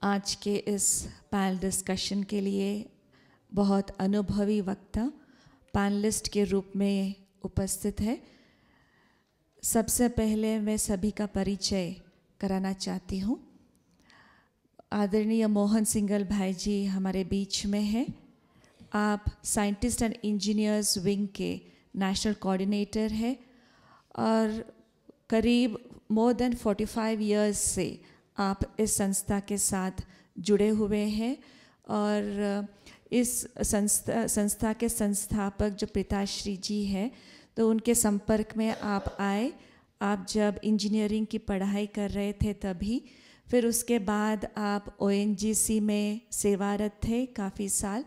आज के इस पैनल डिस्कशन के लिए बहुत अनुभवी वक्ता पैनलिस्ट के रूप में उपस्थित है। सबसे पहले मैं सभी का परिचय कराना चाहती हूँ। आदरणीय मोहन सिंगल भाई जी हमारे बीच में हैं। आप साइंटिस्ट एंड इंजीनियर्स विंग के नेशनल कोऑर्डिनेटर हैं और करीब मोर देन 45 इयर्स से आप इस संस्था के साथ जुड़े हुए हैं और इस संस्था के संस्थापक जो पिताश्री जी हैं तो उनके संपर्क में आप आए। आप जब इंजीनियरिंग की पढ़ाई कर रहे थे तभी, फिर उसके बाद आप ONGC में सेवारत थे काफ़ी साल,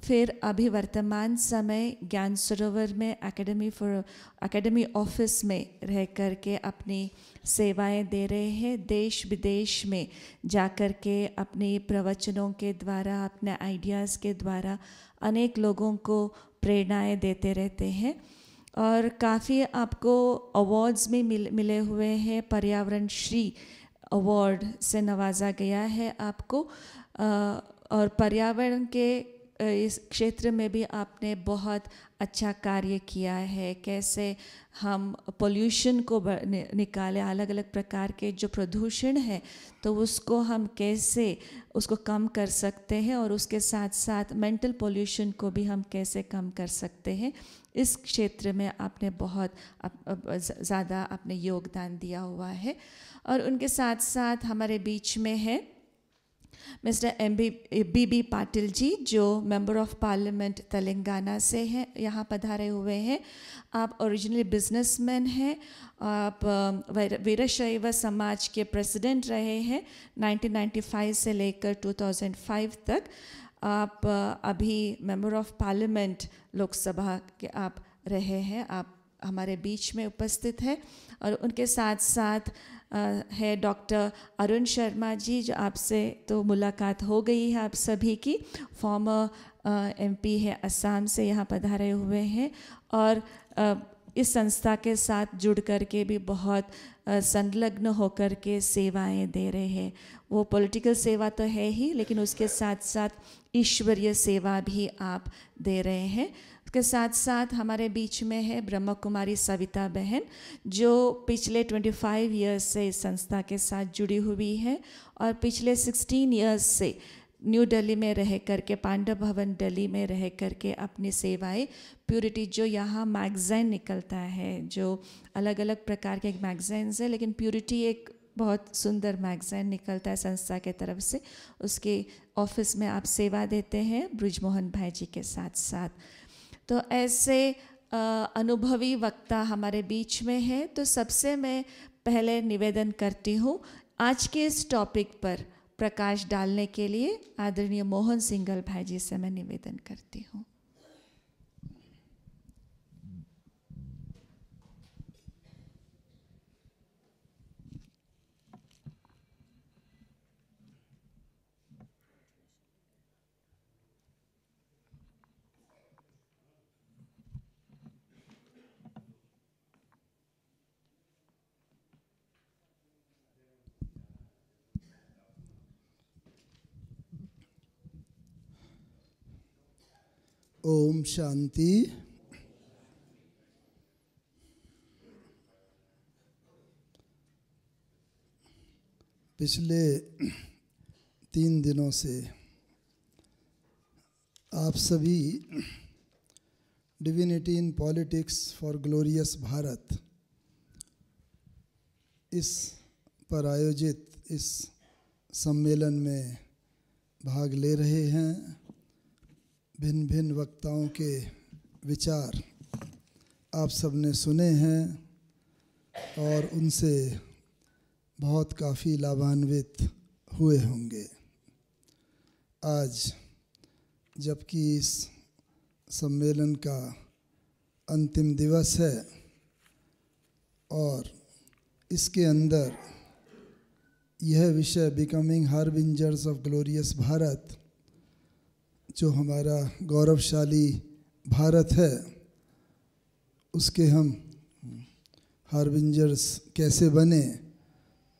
फिर अभी वर्तमान समय ज्ञान सरोवर में एकेडमी ऑफिस में रह कर के अपनी सेवाएं दे रहे हैं। देश विदेश में जाकर के अपने प्रवचनों के द्वारा, अपने आइडियाज़ के द्वारा अनेक लोगों को प्रेरणाएं देते रहते हैं और काफ़ी आपको अवार्ड्स में मिले हुए हैं। पर्यावरण श्री अवार्ड से नवाजा गया है आपको और पर्यावरण के इस क्षेत्र में भी आपने बहुत अच्छा कार्य किया है। कैसे हम पोल्यूशन को निकालें, अलग अलग प्रकार के जो प्रदूषण है तो उसको हम कैसे उसको कम कर सकते हैं और उसके साथ साथ मेंटल पोल्यूशन को भी हम कैसे कम कर सकते हैं, इस क्षेत्र में आपने बहुत ज़्यादा आपने योगदान दिया हुआ है। और उनके साथ साथ हमारे बीच में है मिस्टर BB पाटिल जी जो मेंबर ऑफ पार्लियामेंट तेलंगाना से हैं, यहाँ पधारे हुए हैं। आप ओरिजिनली बिजनेसमैन हैं। आप वीरशैव समाज के प्रेसिडेंट रहे हैं 1995 से लेकर 2005 तक। आप अभी मेंबर ऑफ पार्लियामेंट लोकसभा के आप रहे हैं। आप हमारे बीच में उपस्थित है। और उनके साथ साथ है डॉक्टर अरुण शर्मा जी जो आपसे तो मुलाकात हो गई है आप सभी की। फॉर्मर MP है असम से, यहाँ पधारे हुए हैं और इस संस्था के साथ जुड़ कर के भी बहुत संलग्न होकर के सेवाएं दे रहे हैं। वो पॉलिटिकल सेवा तो है ही, लेकिन उसके साथ साथ ईश्वरीय सेवा भी आप दे रहे हैं। उसके साथ साथ हमारे बीच में है ब्रह्म कुमारी सविता बहन जो पिछले 25 इयर्स से इस संस्था के साथ जुड़ी हुई है और पिछले 16 इयर्स से न्यू दिल्ली में रह करके, पांडव भवन दिल्ली में रह करके अपनी सेवाएं प्यूरिटी, जो यहाँ मैगज़ीन निकलता है, जो अलग अलग प्रकार के मैगज़ीन्स है, लेकिन प्यूरिटी एक बहुत सुंदर मैगज़ीन निकलता है संस्था के तरफ से, उसके ऑफिस में आप सेवा देते हैं ब्रिजमोहन भाई जी के साथ साथ। तो ऐसे अनुभवी वक्ता हमारे बीच में है। तो सबसे मैं पहले निवेदन करती हूँ आज के इस टॉपिक पर प्रकाश डालने के लिए आदरणीय मोहन सिंगल भाई जी से मैं निवेदन करती हूँ। ओम शांति। पिछले 3 दिनों से आप सभी divinity in politics for glorious Bharat इस पर आयोजित इस सम्मेलन में भाग ले रहे हैं। भिन्न भिन्न वक्ताओं के विचार आप सबने सुने हैं और उनसे बहुत काफ़ी लाभान्वित हुए होंगे। आज जबकि इस सम्मेलन का अंतिम दिवस है और इसके अंदर यह विषय बिकमिंग हार्बिंजर्स ऑफ ग्लोरियस भारत, जो हमारा गौरवशाली भारत है, उसके हम हार्बिंजर्स कैसे बने,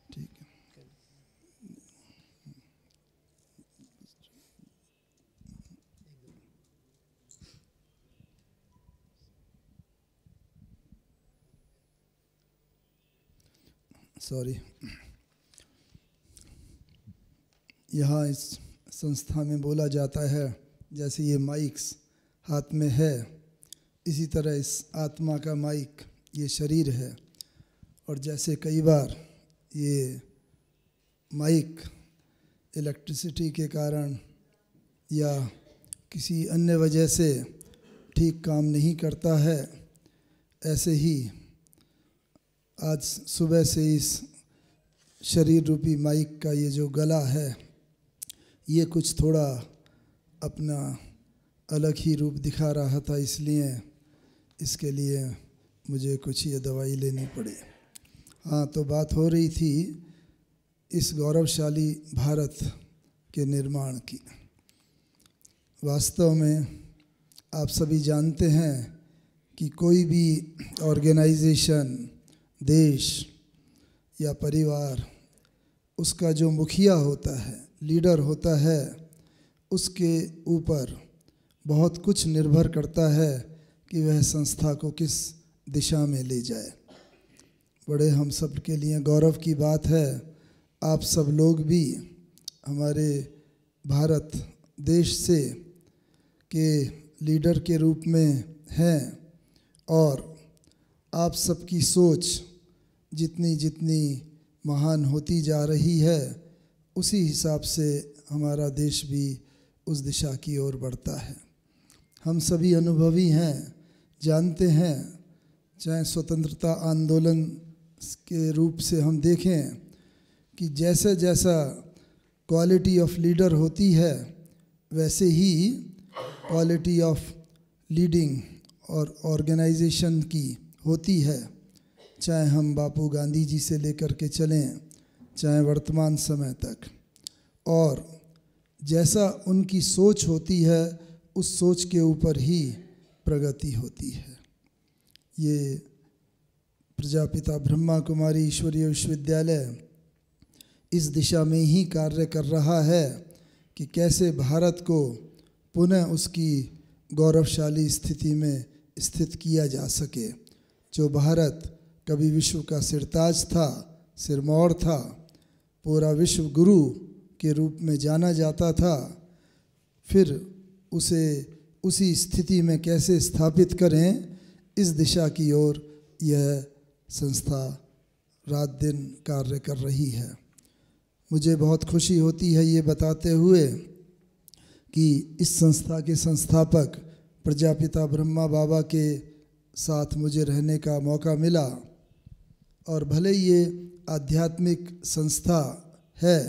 ठीक है। सॉरी, यहाँ इस संस्था में बोला जाता है जैसे ये माइक्स हाथ में है, इसी तरह इस आत्मा का माइक ये शरीर है। और जैसे कई बार ये माइक इलेक्ट्रिसिटी के कारण या किसी अन्य वजह से ठीक काम नहीं करता है, ऐसे ही आज सुबह से इस शरीर रूपी माइक का ये जो गला है ये कुछ थोड़ा अपना अलग ही रूप दिखा रहा था, इसलिए इसके लिए मुझे कुछ ये दवाई लेनी पड़ी। हाँ, तो बात हो रही थी इस गौरवशाली भारत के निर्माण की। वास्तव में आप सभी जानते हैं कि कोई भी ऑर्गेनाइजेशन, देश या परिवार, उसका जो मुखिया होता है, लीडर होता है, उसके ऊपर बहुत कुछ निर्भर करता है कि वह संस्था को किस दिशा में ले जाए। बड़े हम सब के लिए गौरव की बात है, आप सब लोग भी हमारे भारत देश से के लीडर के रूप में हैं, और आप सबकी सोच जितनी जितनी महान होती जा रही है, उसी हिसाब से हमारा देश भी उस दिशा की ओर बढ़ता है। हम सभी अनुभवी हैं, जानते हैं, चाहे स्वतंत्रता आंदोलन के रूप से हम देखें कि जैसे जैसा क्वालिटी ऑफ लीडर होती है, वैसे ही क्वालिटी ऑफ लीडिंग और ऑर्गेनाइजेशन की होती है। चाहे हम बापू गांधी जी से लेकर के चलें, चाहे वर्तमान समय तक, और जैसा उनकी सोच होती है, उस सोच के ऊपर ही प्रगति होती है। ये प्रजापिता ब्रह्मा कुमारी ईश्वरीय विश्वविद्यालय इस दिशा में ही कार्य कर रहा है कि कैसे भारत को पुनः उसकी गौरवशाली स्थिति में स्थित किया जा सके। जो भारत कभी विश्व का सिरताज था, सिरमौर था, पूरा विश्व गुरु के रूप में जाना जाता था, फिर उसे उसी स्थिति में कैसे स्थापित करें, इस दिशा की ओर यह संस्था रात दिन कार्य कर रही है। मुझे बहुत खुशी होती है ये बताते हुए कि इस संस्था के संस्थापक प्रजापिता ब्रह्मा बाबा के साथ मुझे रहने का मौका मिला, और भले ये आध्यात्मिक संस्था है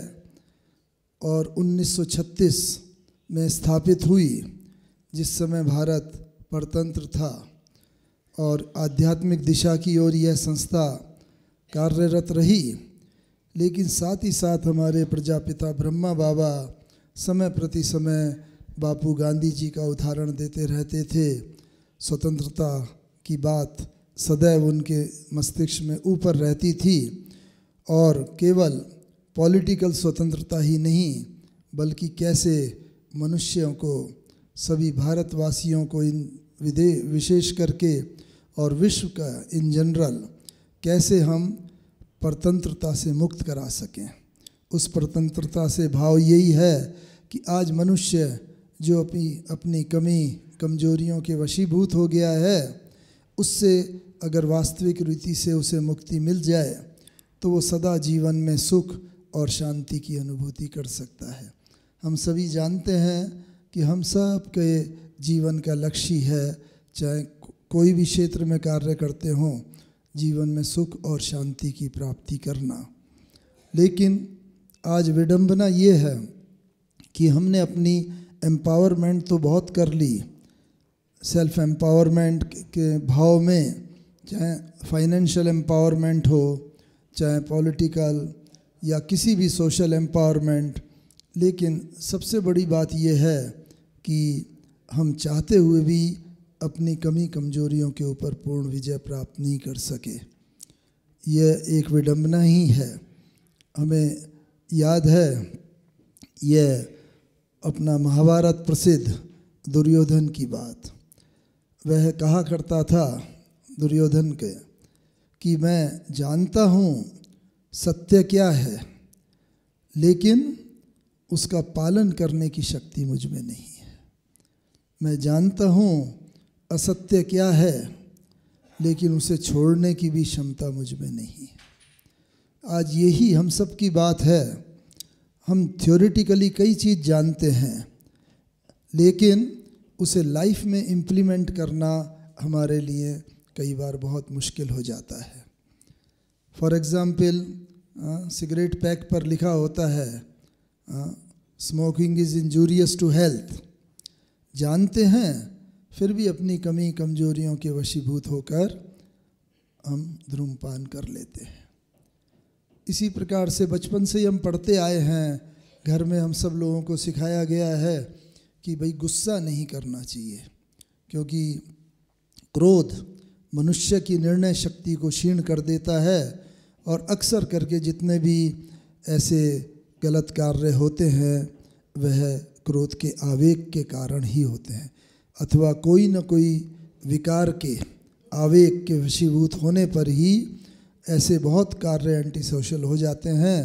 और 1936 में स्थापित हुई, जिस समय भारत परतंत्र था, और आध्यात्मिक दिशा की ओर यह संस्था कार्यरत रही, लेकिन साथ ही साथ हमारे प्रजापिता ब्रह्मा बाबा समय प्रति समय बापू गांधी जी का उदाहरण देते रहते थे। स्वतंत्रता की बात सदैव उनके मस्तिष्क में ऊपर रहती थी, और केवल पॉलिटिकल स्वतंत्रता ही नहीं, बल्कि कैसे मनुष्यों को, सभी भारतवासियों को, इन विशेष करके और विश्व का इन जनरल, कैसे हम परतंत्रता से मुक्त करा सकें। उस परतंत्रता से भाव यही है कि आज मनुष्य जो अपनी कमी कमजोरियों के वशीभूत हो गया है, उससे अगर वास्तविक रीति से उसे मुक्ति मिल जाए तो वो सदा जीवन में सुख और शांति की अनुभूति कर सकता है। हम सभी जानते हैं कि हम सब के जीवन का लक्ष्य है, चाहे कोई भी क्षेत्र में कार्य करते हों, जीवन में सुख और शांति की प्राप्ति करना। लेकिन आज विडंबना ये है कि हमने अपनी एम्पावरमेंट तो बहुत कर ली, सेल्फ एम्पावरमेंट के भाव में, चाहे फाइनेंशियल एम्पावरमेंट हो, चाहे पॉलिटिकल या किसी भी सोशल एम्पावरमेंट, लेकिन सबसे बड़ी बात यह है कि हम चाहते हुए भी अपनी कमी कमजोरियों के ऊपर पूर्ण विजय प्राप्त नहीं कर सके। यह एक विडंबना ही है। हमें याद है यह अपना महाभारत प्रसिद्ध दुर्योधन की बात। वह कहा करता था दुर्योधन के कि मैं जानता हूँ सत्य क्या है, लेकिन उसका पालन करने की शक्ति मुझ में नहीं है। मैं जानता हूँ असत्य क्या है, लेकिन उसे छोड़ने की भी क्षमता मुझ में नहीं है। आज यही हम सब की बात है। हम थ्योरेटिकली कई चीज़ जानते हैं, लेकिन उसे लाइफ में इम्प्लीमेंट करना हमारे लिए कई बार बहुत मुश्किल हो जाता है। फॉर एग्ज़ाम्पल, सिगरेट पैक पर लिखा होता है smoking is injurious to health. जानते हैं, फिर भी अपनी कमी कमजोरियों के वशीभूत होकर हम धूम्रपान कर लेते हैं। इसी प्रकार से बचपन से ही हम पढ़ते आए हैं, घर में हम सब लोगों को सिखाया गया है कि भाई गुस्सा नहीं करना चाहिए, क्योंकि क्रोध मनुष्य की निर्णय शक्ति को क्षीण कर देता है। और अक्सर करके जितने भी ऐसे गलत कार्य होते हैं वह क्रोध के आवेग के कारण ही होते हैं, अथवा कोई न कोई विकार के आवेग के वशीभूत होने पर ही ऐसे बहुत कार्य एंटी सोशल हो जाते हैं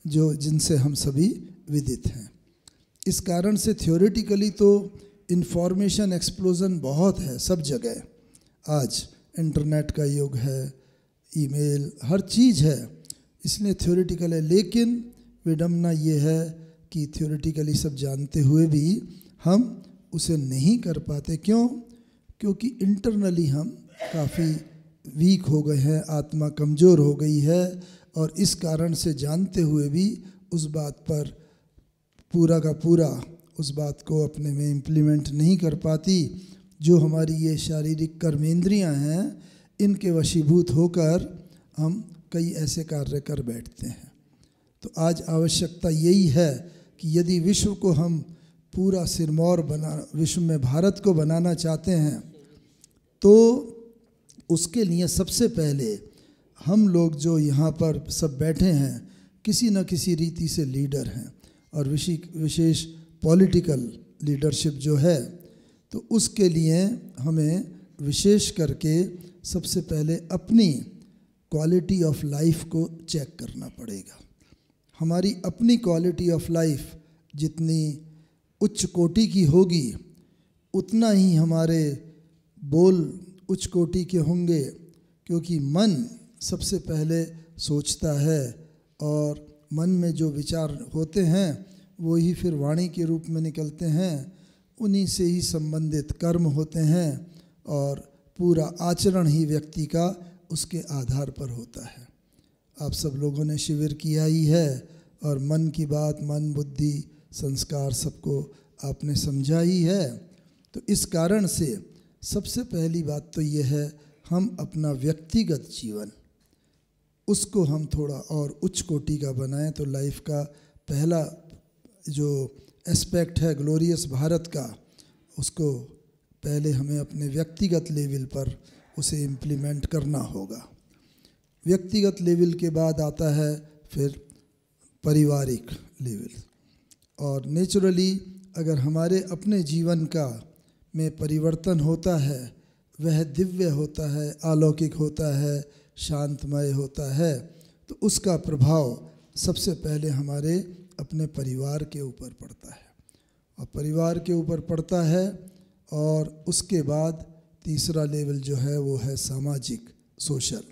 जिनसे हम सभी विदित हैं। इस कारण से थ्योरेटिकली तो इन्फॉर्मेशन एक्सप्लोजन बहुत है सब जगह। आज इंटरनेट का युग है, ईमेल, हर चीज़ है, इसलिए थ्योरेटिकल है। लेकिन विडम्बना ये है कि थ्योरेटिकली सब जानते हुए भी हम उसे नहीं कर पाते। क्यों? क्योंकि इंटरनली हम काफ़ी वीक हो गए हैं, आत्मा कमज़ोर हो गई है, और इस कारण से जानते हुए भी उस बात पर पूरा का पूरा उस बात को अपने में इम्प्लीमेंट नहीं कर पाती। जो हमारी ये शारीरिक कर्मेंद्रियां हैं, इनके वशीभूत होकर हम कई ऐसे कार्य कर बैठते हैं। तो आज आवश्यकता यही है कि यदि विश्व को हम पूरा सिरमौर विश्व में भारत को बनाना चाहते हैं, तो उसके लिए सबसे पहले हम लोग जो यहाँ पर सब बैठे हैं किसी न किसी रीति से लीडर हैं, और विशेष पॉलिटिकल लीडरशिप जो है, तो उसके लिए हमें विशेष करके सबसे पहले अपनी क्वालिटी ऑफ लाइफ को चेक करना पड़ेगा। हमारी अपनी क्वालिटी ऑफ लाइफ जितनी उच्च कोटि की होगी, उतना ही हमारे बोल उच्च कोटि के होंगे, क्योंकि मन सबसे पहले सोचता है, और मन में जो विचार होते हैं वो ही फिर वाणी के रूप में निकलते हैं, उन्हीं से ही संबंधित कर्म होते हैं, और पूरा आचरण ही व्यक्ति का उसके आधार पर होता है। आप सब लोगों ने शिविर किया ही है, और मन की बात, मन, बुद्धि, संस्कार सबको आपने समझा ही है। तो इस कारण से सबसे पहली बात तो ये है, हम अपना व्यक्तिगत जीवन उसको हम थोड़ा और उच्च कोटि का बनाएं। तो लाइफ का पहला जो एस्पेक्ट है ग्लोरियस भारत का, उसको पहले हमें अपने व्यक्तिगत लेवल पर उसे इम्प्लीमेंट करना होगा। व्यक्तिगत लेवल के बाद आता है फिर पारिवारिक लेवल, और नेचुरली अगर हमारे अपने जीवन का में परिवर्तन होता है, वह दिव्य होता है, अलौकिक होता है, शांतमय होता है, तो उसका प्रभाव सबसे पहले हमारे अपने परिवार के ऊपर पड़ता है, और परिवार के ऊपर पड़ता है, और उसके बाद तीसरा लेवल जो है वो है सामाजिक, सोशल।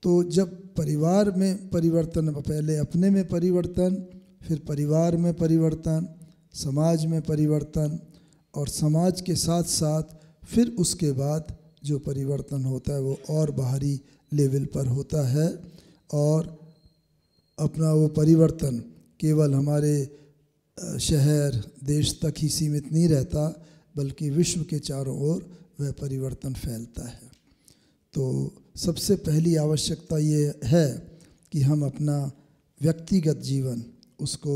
तो जब परिवार में परिवर्तन, पहले अपने में परिवर्तन, फिर परिवार में परिवर्तन, समाज में परिवर्तन, और समाज के साथ साथ फिर उसके बाद जो परिवर्तन होता है वो और बाहरी लेवल पर होता है। और अपना वो परिवर्तन केवल हमारे शहर, देश तक ही सीमित नहीं रहता, बल्कि विश्व के चारों ओर वह परिवर्तन फैलता है। तो सबसे पहली आवश्यकता ये है कि हम अपना व्यक्तिगत जीवन उसको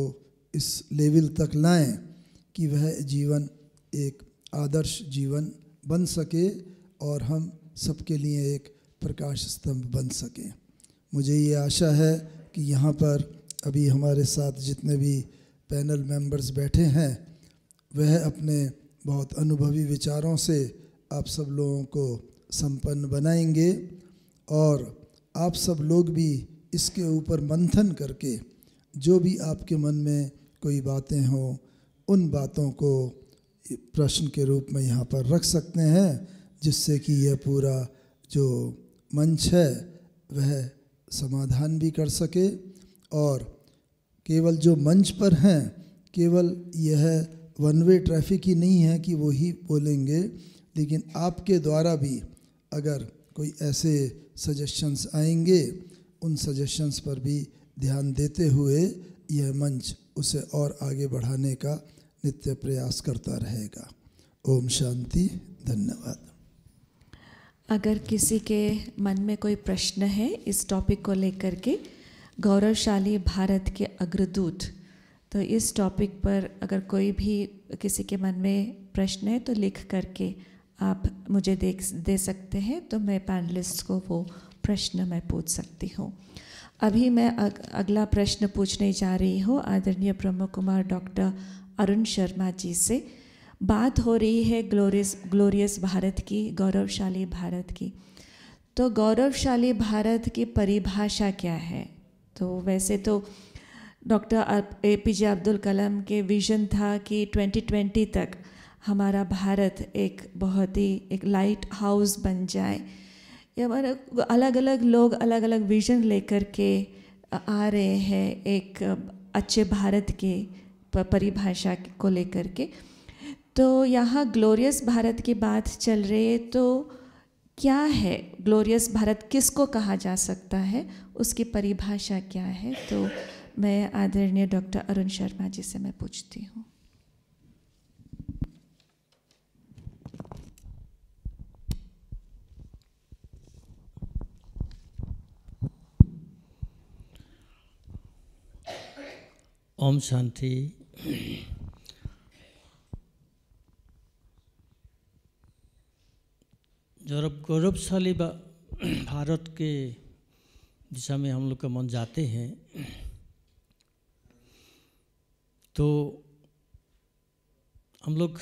इस लेवल तक लाएं कि वह जीवन एक आदर्श जीवन बन सके, और हम सबके लिए एक प्रकाश स्तंभ बन सकें। मुझे ये आशा है कि यहाँ पर अभी हमारे साथ जितने भी पैनल मेंबर्स बैठे हैं, वह अपने बहुत अनुभवी विचारों से आप सब लोगों को संपन्न बनाएंगे, और आप सब लोग भी इसके ऊपर मंथन करके जो भी आपके मन में कोई बातें हों उन बातों को प्रश्न के रूप में यहाँ पर रख सकते हैं, जिससे कि यह पूरा जो मंच है वह समाधान भी कर सके। और केवल जो मंच पर हैं केवल यह वन वे ट्रैफिक ही नहीं है कि वो ही बोलेंगे, लेकिन आपके द्वारा भी अगर कोई ऐसे सजेशंस आएंगे उन सजेशंस पर भी ध्यान देते हुए यह मंच उसे और आगे बढ़ाने का नित्य प्रयास करता रहेगा। ओम शांति। धन्यवाद। अगर किसी के मन में कोई प्रश्न है इस टॉपिक को लेकर के, गौरवशाली भारत के अग्रदूत, तो इस टॉपिक पर अगर कोई भी किसी के मन में प्रश्न है तो लिख करके आप मुझे दे सकते हैं, तो मैं पैनलिस्ट को वो प्रश्न मैं पूछ सकती हूँ। अभी मैं अगला प्रश्न पूछने जा रही हूँ आदरणीय ब्रह्म कुमार डॉक्टर अरुण शर्मा जी से। बात हो रही है ग्लोरियस भारत की, गौरवशाली भारत की। तो गौरवशाली भारत की परिभाषा क्या है? तो वैसे तो डॉक्टर APJ अब्दुल कलाम के विज़न था कि 2020 तक हमारा भारत एक बहुत ही एक लाइट हाउस बन जाए। ये हमारा अलग अलग लोग अलग अलग विज़न लेकर के आ रहे हैं एक अच्छे भारत के परिभाषा को लेकर के। तो यहाँ ग्लोरियस भारत की बात चल रही है, तो क्या है ग्लोरियस भारत, किसको कहा जा सकता है, उसकी परिभाषा क्या है? तो मैं आदरणीय डॉक्टर अरुण शर्मा जी से मैं पूछती हूँ। ओम शांति। जब गौरवशाली भारत के दिशा में हम लोग का मन जाते हैं तो हम लोग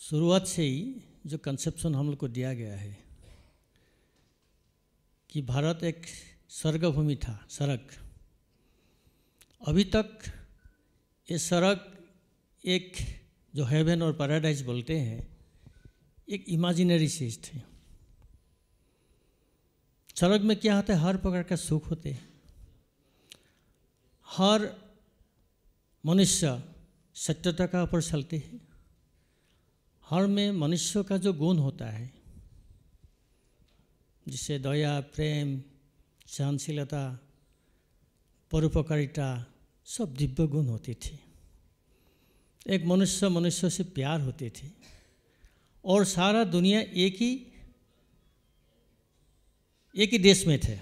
शुरुआत से ही जो कंसेप्शन हम लोग को दिया गया है कि भारत एक स्वर्गभूमि था, सड़क। अभी तक ये सड़क एक जो हेवन और पैराडाइज बोलते हैं एक इमेजिनरी चीज़ थी। सड़क में क्या होता है, हर प्रकार का सुख होते हैं। हर मनुष्य सत्यता का ऊपर चलते हैं। हर में मनुष्य का जो गुण होता है, जिससे दया, प्रेम, सहनशीलता, परोपकारिता, सब दिव्य गुण होते थे। एक मनुष्य से प्यार होते थे और सारा दुनिया एक ही देश में थे।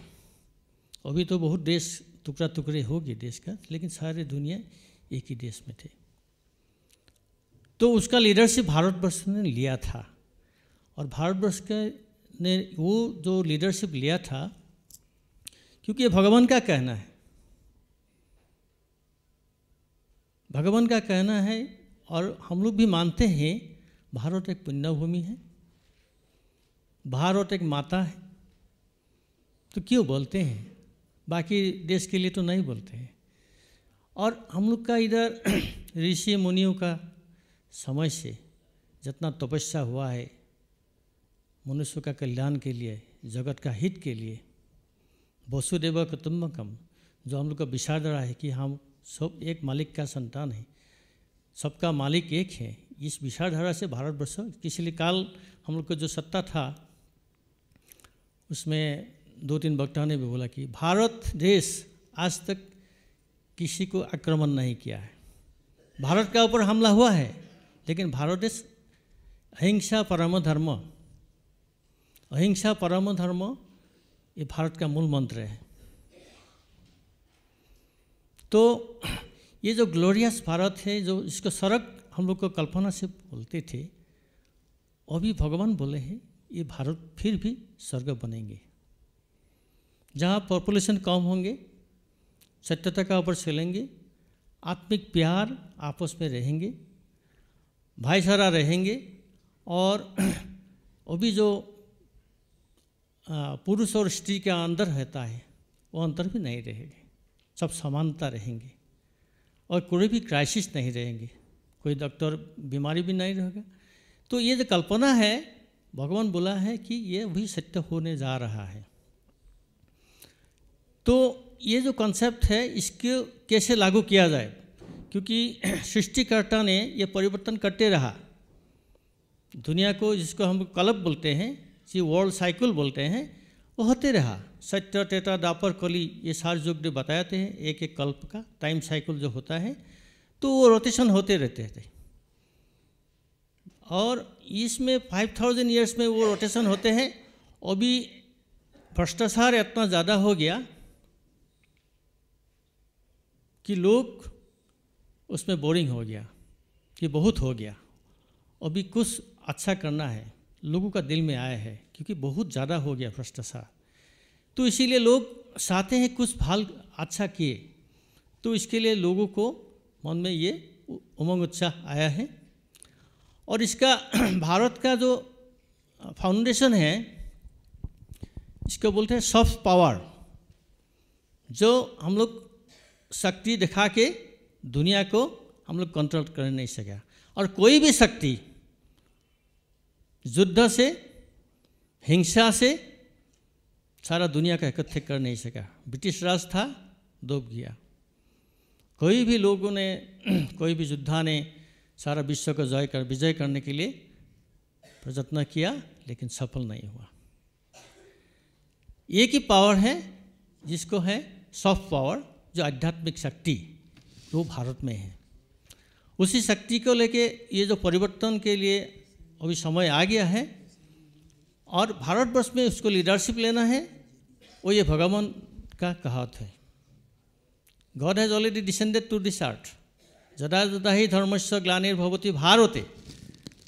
अभी तो बहुत देश टुकड़ा टुकड़े हो गए देश का, लेकिन सारे दुनिया एक ही देश में थे। तो उसका लीडरशिप भारतवर्ष ने लिया था और भारतवर्ष ने वो जो लीडरशिप लिया था, क्योंकि ये भगवान का कहना है, भगवान का कहना है और हम लोग भी मानते हैं भारत एक पुण्यभूमि है, भारत एक माता है। तो क्यों बोलते हैं, बाकी देश के लिए तो नहीं बोलते हैं। और हम लोग का इधर ऋषि मुनियों का समय से जितना तपस्या हुआ है मनुष्य का कल्याण के लिए, जगत का हित के लिए, वसुदेव कुटुंबकम, जो हम लोग का विचारधारा है कि हम सब एक मालिक का संतान है, सबका मालिक एक है। इस विचारधारा से भारतवर्ष, पिछले काल हम लोग का जो सत्ता था उसमें 2-3 वक्ताओं ने भी बोला कि भारत देश आज तक किसी को आक्रमण नहीं किया है। भारत का ऊपर हमला हुआ है, लेकिन भारत देश अहिंसा परम धर्म, अहिंसा परम धर्म ये भारत का मूल मंत्र है। तो ये जो ग्लोरियस भारत है, जो इसको सड़क हम लोग को कल्पना से बोलते थे, अभी भगवान बोले हैं ये भारत फिर भी स्वर्ग बनेंगे, जहाँ पॉपुलेशन कम होंगे, सत्यता का ऊपर चलेंगे, आत्मिक प्यार आपस में रहेंगे, भाईचारा रहेंगे। और अभी जो पुरुष और स्त्री के अंदर रहता है वो अंतर भी नहीं रहेगी, सब समानता रहेंगे और कोई भी क्राइसिस नहीं रहेंगे, कोई डॉक्टर बीमारी भी नहीं रहेगा। तो ये जो कल्पना है भगवान बोला है कि ये भी सत्य होने जा रहा है। तो ये जो कॉन्सेप्ट है इसको कैसे लागू किया जाए, क्योंकि सृष्टिकर्ता ने ये परिवर्तन करते रहा दुनिया को, जिसको हम कल्प बोलते हैं, जी वर्ल्ड साइकिल बोलते हैं, वो होते रहा। सत्य त्रेता द्वापर कली ये सारे युग ने बताते हैं एक एक कल्प का टाइम साइकिल जो होता है, तो वो रोटेशन होते रहते थे। और इसमें 5000 ईयर्स में वो रोटेशन होते हैं। अभी भ्रष्टाचार इतना ज़्यादा हो गया कि लोग उसमें बोरिंग हो गया कि बहुत हो गया, अभी कुछ अच्छा करना है, लोगों का दिल में आया है क्योंकि बहुत ज़्यादा हो गया भ्रष्टाचार। तो इसीलिए लोग चाहते हैं कुछ भाल अच्छा किए, तो इसके लिए लोगों को मन में ये उमंग उत्साह आया है। और इसका भारत का जो फाउंडेशन है इसको बोलते हैं सॉफ्ट पावर, जो हम लोग शक्ति दिखा के दुनिया को हम लोग कंट्रोल कर नहीं सका। और कोई भी शक्ति युद्ध से हिंसा से सारा दुनिया का इकट्ठे कर नहीं सका। ब्रिटिश राज था, डूब गया। कोई भी लोगों ने कोई भी योद्धा ने सारा विश्व को विजय करने के लिए प्रयत्न किया लेकिन सफल नहीं हुआ। एक ही पावर है जिसको है सॉफ्ट पावर, जो आध्यात्मिक शक्ति, वो भारत में है। उसी शक्ति को लेके ये जो परिवर्तन के लिए अभी समय आ गया है और भारतवर्ष में उसको लीडरशिप लेना है, वो ये भगवान का कहावत है। God has already descended to this earth, जदा जदा ही धर्मस्य ग्लानिर्भवति भारते।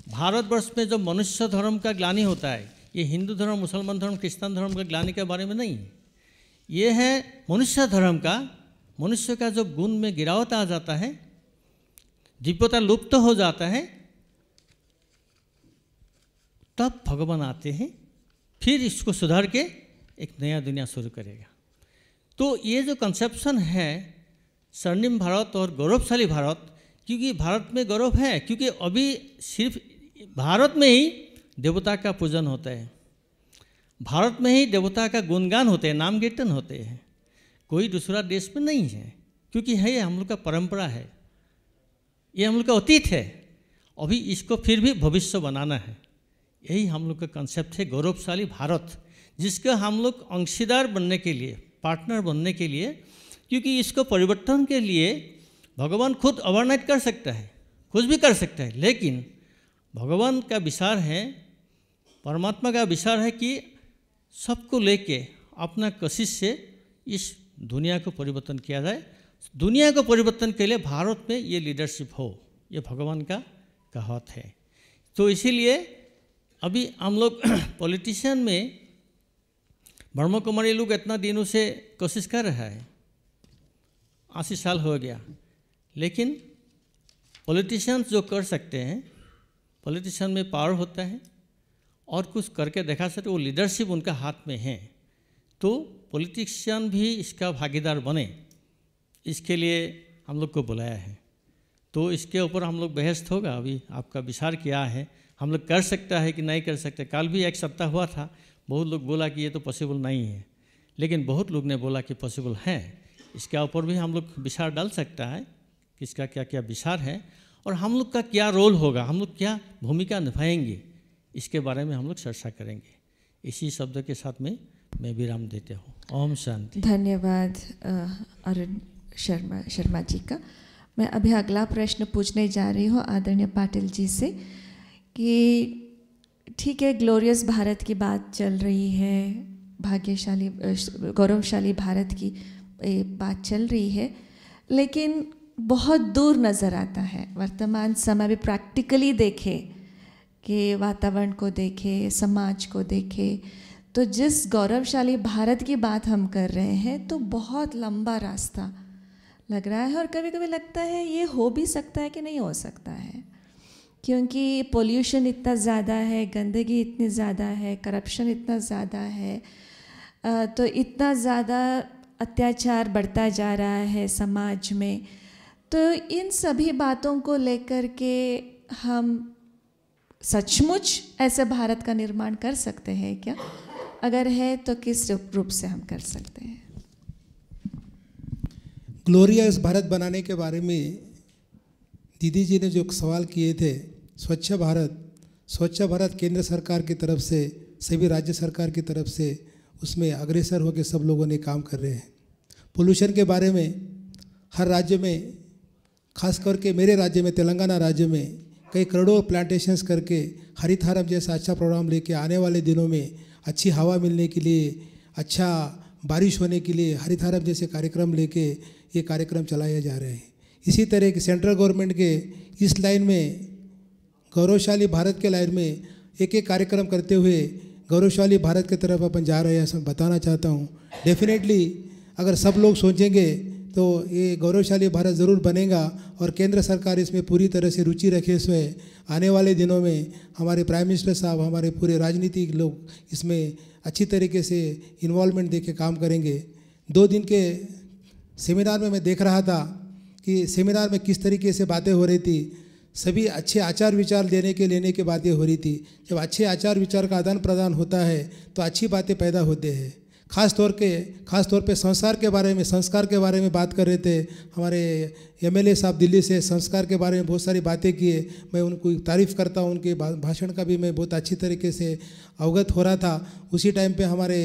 भारतवर्ष में जो मनुष्य धर्म का ग्लानि होता है, ये हिंदू धर्म, मुसलमान धर्म, क्रिश्चियन धर्म का ग्लानि के बारे में नहीं, ये है मनुष्य धर्म का। मनुष्य का जो गुण में गिरावट आ जाता है, दिव्यता लुप्त हो जाता है, तब भगवान आते हैं, फिर इसको सुधार के एक नया दुनिया शुरू करेगा। तो ये जो कंसेप्शन है स्वर्णिम भारत और गौरवशाली भारत, क्योंकि भारत में गौरव है, क्योंकि अभी सिर्फ भारत में ही देवता का पूजन होता है, भारत में ही देवता का गुणगान होते हैं, नाम कीर्तन होते हैं, कोई दूसरा देश में नहीं है। क्योंकि है ये हम लोग का परंपरा है, ये हम लोग का अतीत है, अभी इसको फिर भी भविष्य बनाना है। यही हम लोग का कंसेप्ट है गौरवशाली भारत, जिसका हम लोग अंशीदार बनने के लिए, पार्टनर बनने के लिए, क्योंकि इसको परिवर्तन के लिए भगवान खुद ओवरनाइट कर सकता है, कुछ भी कर सकता है, लेकिन भगवान का विचार है, परमात्मा का विचार है कि सबको लेके अपना कोशिश से इस दुनिया को परिवर्तन किया जाए। दुनिया को परिवर्तन के लिए भारत में ये लीडरशिप हो, ये भगवान का कहावत है। तो इसीलिए अभी हम लोग पॉलिटिशियन में ब्रह्म कुमारी लोग इतना दिनों से कोशिश कर रहा है, 80 साल हो गया, लेकिन पॉलिटिशियंस जो कर सकते हैं, पॉलिटिशियन में पावर होता है और कुछ करके दिखा सकते, वो लीडरशिप उनका हाथ में है। तो पॉलिटिशियन भी इसका भागीदार बने, इसके लिए हम लोग को बुलाया है। तो इसके ऊपर हम लोग बहस होगा। अभी आपका विचार क्या है, हम लोग कर सकता है कि नहीं कर सकते। कल भी एक सप्ताह हुआ था, बहुत लोग बोला कि ये तो पॉसिबल नहीं है, लेकिन बहुत लोग ने बोला कि पॉसिबल है। इसके ऊपर भी हम लोग विचार डाल सकता है कि इसका क्या क्या विचार है और हम लोग का क्या रोल होगा, हम लोग क्या भूमिका निभाएंगे, इसके बारे में हम लोग चर्चा करेंगे। इसी शब्द के साथ में मैं विराम देते हूँ। ओम शांति। धन्यवाद अरुण शर्मा जी का। मैं अभी अगला प्रश्न पूछने जा रही हूँ आदरणीय पाटिल जी से कि ठीक है, ग्लोरियस भारत की बात चल रही है, भाग्यशाली गौरवशाली भारत की बात चल रही है, लेकिन बहुत दूर नज़र आता है। वर्तमान समय में प्रैक्टिकली देखे कि वातावरण को देखे, समाज को देखे, तो जिस गौरवशाली भारत की बात हम कर रहे हैं तो बहुत लंबा रास्ता लग रहा है और कभी कभी लगता है ये हो भी सकता है कि नहीं हो सकता है। क्योंकि पोल्यूशन इतना ज़्यादा है, गंदगी इतनी ज़्यादा है, करप्शन इतना ज़्यादा है, तो इतना ज़्यादा अत्याचार बढ़ता जा रहा है समाज में। तो इन सभी बातों को लेकर के हम सचमुच ऐसे भारत का निर्माण कर सकते हैं क्या? अगर है तो किस रूप से हम कर सकते हैं? ग्लोरियस भारत बनाने के बारे में दीदी जी ने जो सवाल किए थे, स्वच्छ भारत केंद्र सरकार की तरफ से, सभी राज्य सरकार की तरफ से उसमें अग्रसर होकर सब लोगों ने काम कर रहे हैं। पोल्यूशन के बारे में हर राज्य में, खास करके मेरे राज्य में, तेलंगाना राज्य में कई करोड़ों प्लांटेशंस करके हरितहारम जैसा अच्छा प्रोग्राम लेके आने वाले दिनों में अच्छी हवा मिलने के लिए, अच्छा बारिश होने के लिए हरितहारम जैसे कार्यक्रम लेके ये कार्यक्रम चलाए जा रहे हैं। इसी तरह की सेंट्रल गवर्नमेंट के इस लाइन में, गौरवशाली भारत के लाइन में एक एक कार्यक्रम करते हुए गौरवशाली भारत की तरफ अपन जा रहे हैं, सब बताना चाहता हूँ। डेफिनेटली अगर सब लोग सोचेंगे तो ये गौरवशाली भारत ज़रूर बनेगा और केंद्र सरकार इसमें पूरी तरह से रुचि रखे हुए आने वाले दिनों में हमारे प्राइम मिनिस्टर साहब, हमारे पूरे राजनीतिक लोग इसमें अच्छी तरीके से इन्वॉल्वमेंट दे के काम करेंगे। 2 दिन के सेमिनार में मैं देख रहा था कि सेमिनार में किस तरीके से बातें हो रही थी। सभी अच्छे आचार विचार लेने की बातें हो रही थी। जब अच्छे आचार विचार का आदान प्रदान होता है तो अच्छी बातें पैदा होते हैं। खास तौर पे संस्कार के बारे में बात कर रहे थे हमारे एमएलए साहब दिल्ली से। संस्कार के बारे में बहुत सारी बातें किए, मैं उनको तारीफ़ करता हूँ। उनके भाषण का भी मैं बहुत अच्छी तरीके से अवगत हो रहा था। उसी टाइम पे हमारे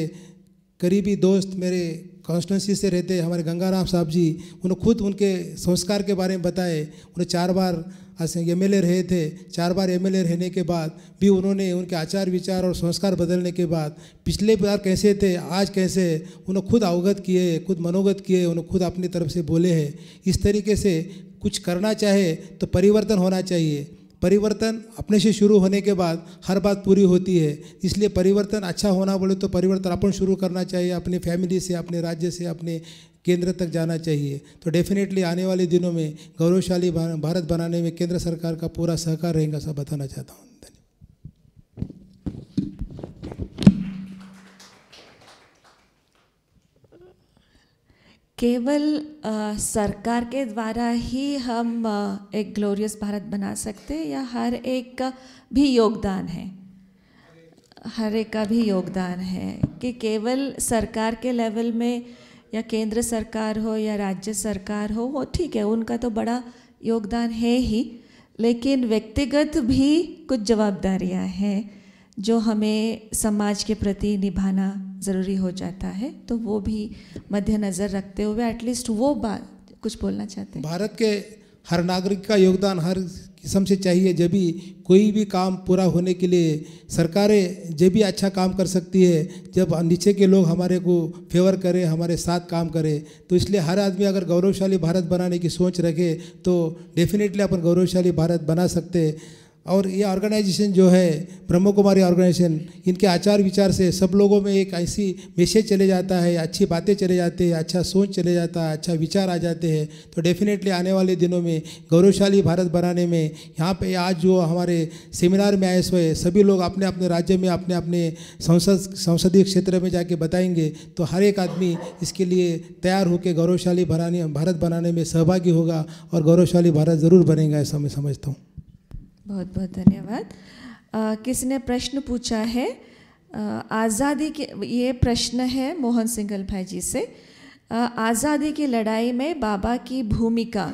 करीबी दोस्त मेरे कॉन्स्टिट्यूंसी से रहते हमारे गंगाराम साहब जी, उन्होंने खुद उनके संस्कार के बारे में बताए। उन्हें 4 बार एमएलए रहे थे। 4 बार एमएलए रहने के बाद भी उन्होंने उनके आचार विचार और संस्कार बदलने के बाद पिछले बार कैसे थे, आज कैसे, उन्होंने खुद अवगत किए, खुद मनोगत किए, उन्होंने खुद अपनी तरफ से बोले हैं। इस तरीके से कुछ करना चाहे तो परिवर्तन होना चाहिए। परिवर्तन अपने से शुरू होने के बाद हर बात पूरी होती है। इसलिए परिवर्तन अच्छा होना बोले तो परिवर्तन अपन शुरू करना चाहिए, अपनी फैमिली से, अपने राज्य से, अपने केंद्र तक जाना चाहिए। तो डेफिनेटली आने वाले दिनों में गौरवशाली भारत बनाने में केंद्र सरकार का पूरा सहकार रहेगा, सब बताना चाहता हूँ। केवल सरकार के द्वारा ही हम एक ग्लोरियस भारत बना सकते हैं या हर एक का भी योगदान है? हर एक का भी योगदान है कि केवल सरकार के लेवल में या केंद्र सरकार हो या राज्य सरकार हो, वो ठीक है, उनका तो बड़ा योगदान है ही, लेकिन व्यक्तिगत भी कुछ जवाबदारियां हैं जो हमें समाज के प्रति निभाना ज़रूरी हो जाता है। तो वो भी मद्देनज़र रखते हुए एटलीस्ट वो बात कुछ बोलना चाहते हैं। भारत के हर नागरिक का योगदान हर किस्म से चाहिए। जब भी कोई भी काम पूरा होने के लिए सरकारें जब भी अच्छा काम कर सकती है, जब नीचे के लोग हमारे को फेवर करें, हमारे साथ काम करें। तो इसलिए हर आदमी अगर गौरवशाली भारत बनाने की सोच रखे तो डेफिनेटली अपन गौरवशाली भारत बना सकते हैं। और ये ऑर्गेनाइजेशन जो है ब्रह्म कुमारी ऑर्गेनाइजेशन, इनके आचार विचार से सब लोगों में एक ऐसी मैसेज चले जाता है, अच्छी बातें चले जाते हैं, अच्छा सोच चले जाता है, अच्छा विचार आ जाते हैं। तो डेफिनेटली आने वाले दिनों में गौरवशाली भारत बनाने में यहाँ पे आज जो हमारे सेमिनार में आए हुए सभी लोग अपने अपने राज्य में अपने अपने संसदीय क्षेत्र में जाके बताएंगे तो हर एक आदमी इसके लिए तैयार होकर गौरवशाली भारत बनाने में सहभागी होगा और गौरवशाली भारत ज़रूर बनेगा, ऐसा मैं समझता हूँ। बहुत बहुत धन्यवाद। किसी ने प्रश्न पूछा है आज़ादी के, ये प्रश्न है मोहन सिंघल भाई जी से। आज़ादी की लड़ाई में बाबा की भूमिका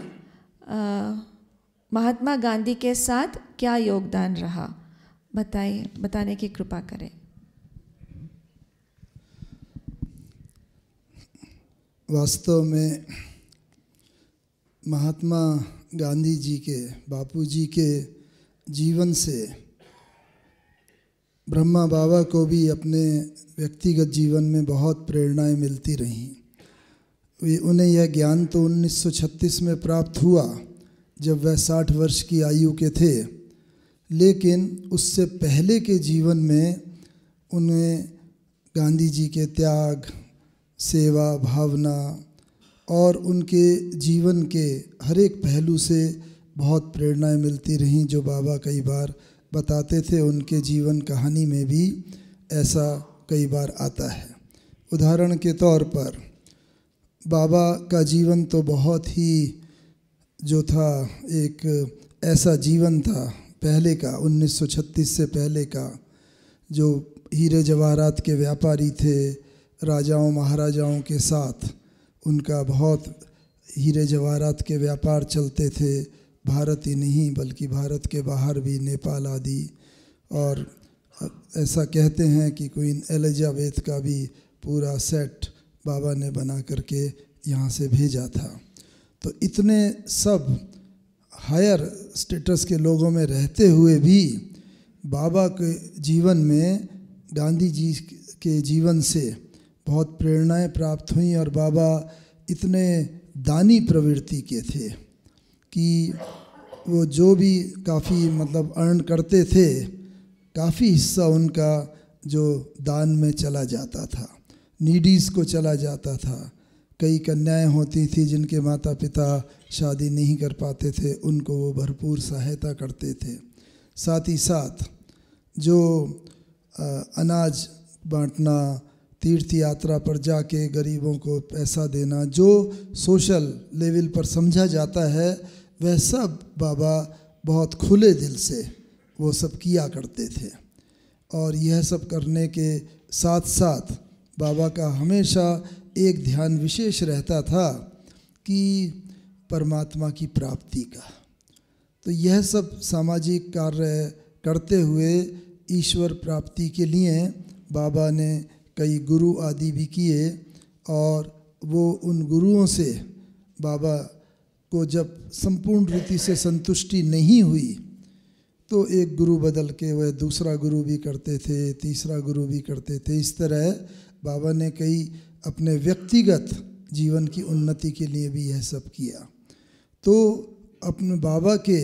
महात्मा गांधी के साथ क्या योगदान रहा, बताने की कृपा करें। वास्तव में महात्मा गांधी जी के, बापू जी के जीवन से ब्रह्मा बाबा को भी अपने व्यक्तिगत जीवन में बहुत प्रेरणाएं मिलती रहीं। उन्हें यह ज्ञान तो 1936 में प्राप्त हुआ जब वह 60 वर्ष की आयु के थे, लेकिन उससे पहले के जीवन में उन्हें गांधी जी के त्याग, सेवा भावना और उनके जीवन के हर एक पहलू से बहुत प्रेरणाएं मिलती रहीं जो बाबा कई बार बताते थे। उनके जीवन कहानी में भी ऐसा कई बार आता है। उदाहरण के तौर पर बाबा का जीवन तो बहुत ही जो था एक ऐसा जीवन था पहले का, 1936 से पहले का, जो हीरे जवाहरात के व्यापारी थे, राजाओं महाराजाओं के साथ उनका बहुत हीरे जवाहरात के व्यापार चलते थे। भारत ही नहीं बल्कि भारत के बाहर भी, नेपाल आदि। और ऐसा कहते हैं कि क्वीन एलिजाबेथ का भी पूरा सेट बाबा ने बना करके यहाँ से भेजा था। तो इतने सब हायर स्टेटस के लोगों में रहते हुए भी बाबा के जीवन में गांधी जी के जीवन से बहुत प्रेरणाएं प्राप्त हुई। और बाबा इतने दानी प्रवृत्ति के थे कि वो जो भी काफ़ी मतलब अर्न करते थे, काफ़ी हिस्सा उनका जो दान में चला जाता था, नीडीज़ को चला जाता था। कई कन्याएं होती थी जिनके माता पिता शादी नहीं कर पाते थे, उनको वो भरपूर सहायता करते थे। साथ ही साथ जो अनाज बांटना, तीर्थ यात्रा पर जाके गरीबों को पैसा देना, जो सोशल लेवल पर समझा जाता है, वह सब बाबा बहुत खुले दिल से वो सब किया करते थे। और यह सब करने के साथ साथ बाबा का हमेशा एक ध्यान विशेष रहता था कि परमात्मा की प्राप्ति का। तो यह सब सामाजिक कार्य करते हुए ईश्वर प्राप्ति के लिए बाबा ने कई गुरु आदि भी किए। और वो उन गुरुओं से बाबा को जब संपूर्ण रीति से संतुष्टि नहीं हुई तो एक गुरु बदल के वह दूसरा गुरु भी करते थे, तीसरा गुरु भी करते थे। इस तरह बाबा ने कई अपने व्यक्तिगत जीवन की उन्नति के लिए भी यह सब किया। तो अपने बाबा के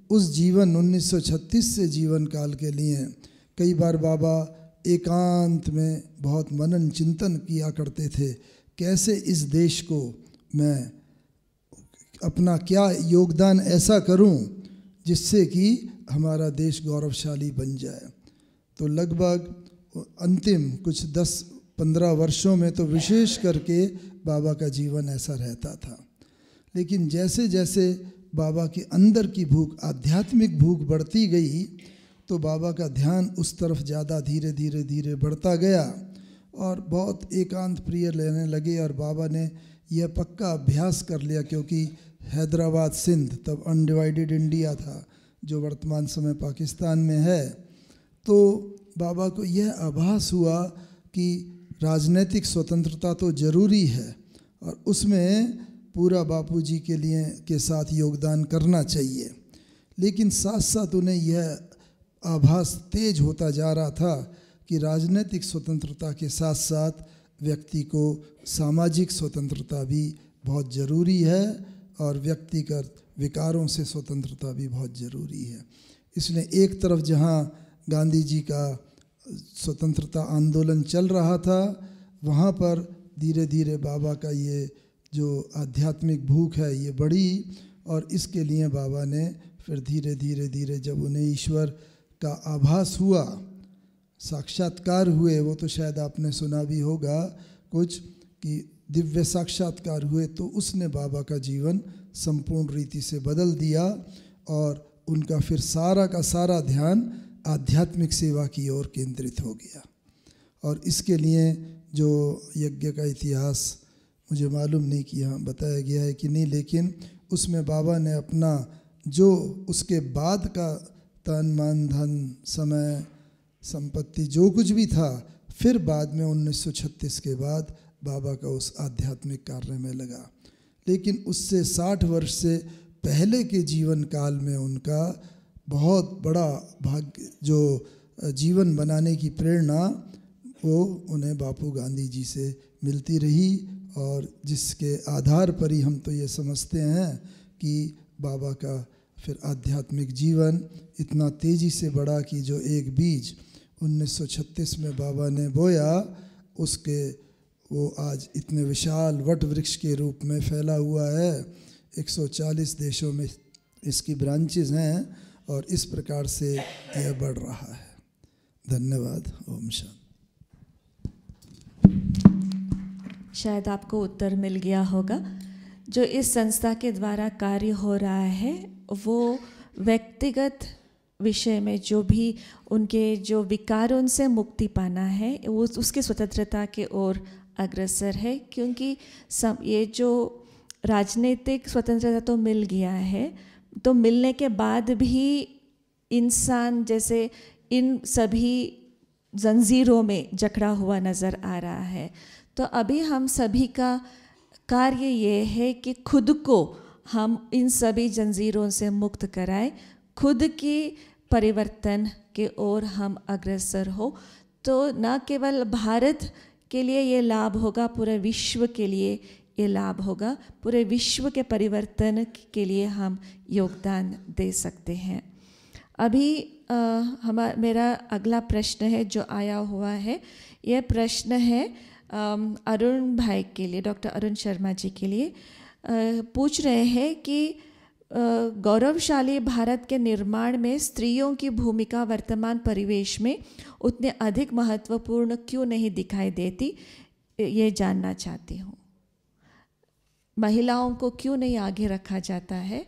उस जीवन 1936 से जीवन काल के लिए कई बार बाबा एकांत में बहुत मनन चिंतन किया करते थे, कैसे इस देश को मैं अपना क्या योगदान ऐसा करूं जिससे कि हमारा देश गौरवशाली बन जाए। तो लगभग अंतिम कुछ 10-15 वर्षों में तो विशेष करके बाबा का जीवन ऐसा रहता था। लेकिन जैसे जैसे बाबा के अंदर की भूख, आध्यात्मिक भूख बढ़ती गई, तो बाबा का ध्यान उस तरफ ज़्यादा धीरे धीरे धीरे बढ़ता गया और बहुत एकांत प्रिय लेने लगे। और बाबा ने यह पक्का अभ्यास कर लिया, क्योंकि हैदराबाद सिंध तब अनडिवाइडेड इंडिया था, जो वर्तमान समय पाकिस्तान में है। तो बाबा को यह आभास हुआ कि राजनीतिक स्वतंत्रता तो ज़रूरी है और उसमें पूरा बापूजी के लिए के साथ योगदान करना चाहिए। लेकिन साथ साथ उन्हें यह आभास तेज होता जा रहा था कि राजनीतिक स्वतंत्रता के साथ साथ व्यक्ति को सामाजिक स्वतंत्रता भी बहुत ज़रूरी है और व्यक्तिगत विकारों से स्वतंत्रता भी बहुत ज़रूरी है। इसलिए एक तरफ जहाँ गांधी जी का स्वतंत्रता आंदोलन चल रहा था, वहाँ पर धीरे धीरे बाबा का ये जो आध्यात्मिक भूख है ये बढ़ी। और इसके लिए बाबा ने फिर धीरे धीरे धीरे जब उन्हें ईश्वर का आभास हुआ, साक्षात्कार हुए, वो तो शायद आपने सुना भी होगा कुछ कि दिव्य साक्षात्कार हुए, तो उसने बाबा का जीवन संपूर्ण रीति से बदल दिया और उनका फिर सारा का सारा ध्यान आध्यात्मिक सेवा की ओर केंद्रित हो गया। और इसके लिए जो यज्ञ का इतिहास मुझे मालूम नहीं कि यहाँ बताया गया है कि नहीं, लेकिन उसमें बाबा ने अपना जो उसके बाद का तन मन धन समय संपत्ति जो कुछ भी था, फिर बाद में 1936 के बाद बाबा का उस आध्यात्मिक कार्य में लगा। लेकिन उससे 60 वर्ष से पहले के जीवन काल में उनका बहुत बड़ा भाग्य, जो जीवन बनाने की प्रेरणा वो उन्हें बापू गांधी जी से मिलती रही और जिसके आधार पर ही हम तो ये समझते हैं कि बाबा का फिर आध्यात्मिक जीवन इतना तेज़ी से बढ़ा कि जो एक बीज 1936 में बाबा ने बोया, उसके वो आज इतने विशाल वट वृक्ष के रूप में फैला हुआ है। 140 देशों में इसकी ब्रांचेज हैं और इस प्रकार से यह बढ़ रहा है। धन्यवाद। ओम शांति। शायद आपको उत्तर मिल गया होगा। जो इस संस्था के द्वारा कार्य हो रहा है वो व्यक्तिगत विषय में जो भी उनके जो विकार उनसे मुक्ति पाना है वो उसकी स्वतंत्रता के ओर अग्रसर है, क्योंकि ये जो राजनीतिक स्वतंत्रता तो मिल गया है, तो मिलने के बाद भी इंसान जैसे इन सभी जंजीरों में जकड़ा हुआ नज़र आ रहा है। तो अभी हम सभी का कार्य ये है कि खुद को हम इन सभी जंजीरों से मुक्त कराएं, खुद की परिवर्तन के ओर हम अग्रसर हो। तो न केवल भारत के लिए ये लाभ होगा, पूरे विश्व के लिए ये लाभ होगा, पूरे विश्व के परिवर्तन के लिए हम योगदान दे सकते हैं। अभी मेरा अगला प्रश्न है जो आया हुआ है, यह प्रश्न है अरुण भाई के लिए, डॉक्टर अरुण शर्मा जी के लिए। पूछ रहे हैं कि गौरवशाली भारत के निर्माण में स्त्रियों की भूमिका वर्तमान परिवेश में उतने अधिक महत्वपूर्ण क्यों नहीं दिखाई देती, ये जानना चाहती हूँ। महिलाओं को क्यों नहीं आगे रखा जाता है?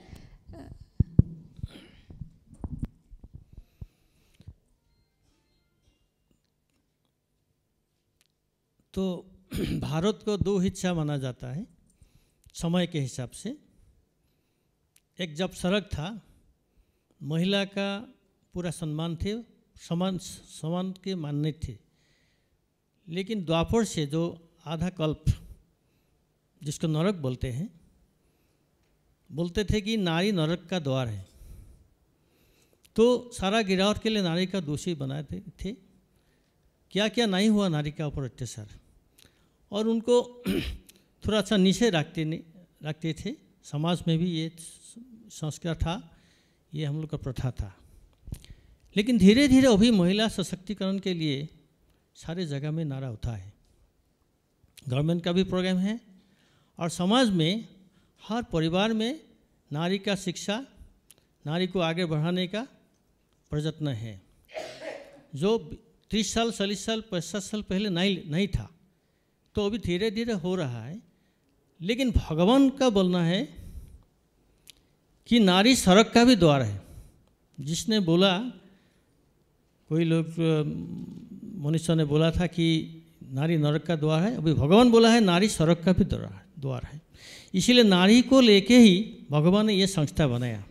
तो भारत को दो हिस्सा माना जाता है समय के हिसाब से। एक जब सड़क था, महिला का पूरा सम्मान थे, समान के मानने थे। लेकिन द्वापर से जो आधा कल्प, जिसको नरक बोलते हैं, बोलते थे कि नारी नरक का द्वार है। तो सारा गिरावट के लिए नारी का दोषी बनाए थे। क्या क्या नहीं हुआ नारी का ऊपर अत्याचार, और उनको थोड़ा सा नीचे रखते थे। समाज में भी ये संस्कार था, ये हम लोग का प्रथा था। लेकिन धीरे धीरे अभी महिला सशक्तिकरण के लिए सारे जगह में नारा उठा है। गवर्नमेंट का भी प्रोग्राम है और समाज में हर परिवार में नारी का शिक्षा, नारी को आगे बढ़ाने का प्रयत्न है। जो 30 साल 40 साल 50 साल पहले नहीं था, तो अभी धीरे धीरे हो रहा है। लेकिन भगवान का बोलना है कि नारी सड़क का भी द्वार है। जिसने बोला, कोई लोग मनुष्य ने बोला था कि नारी नरक का द्वार है, अभी भगवान बोला है नारी सड़क का भी द्वार है। इसीलिए नारी को लेके ही भगवान ने ये संस्था बनाया,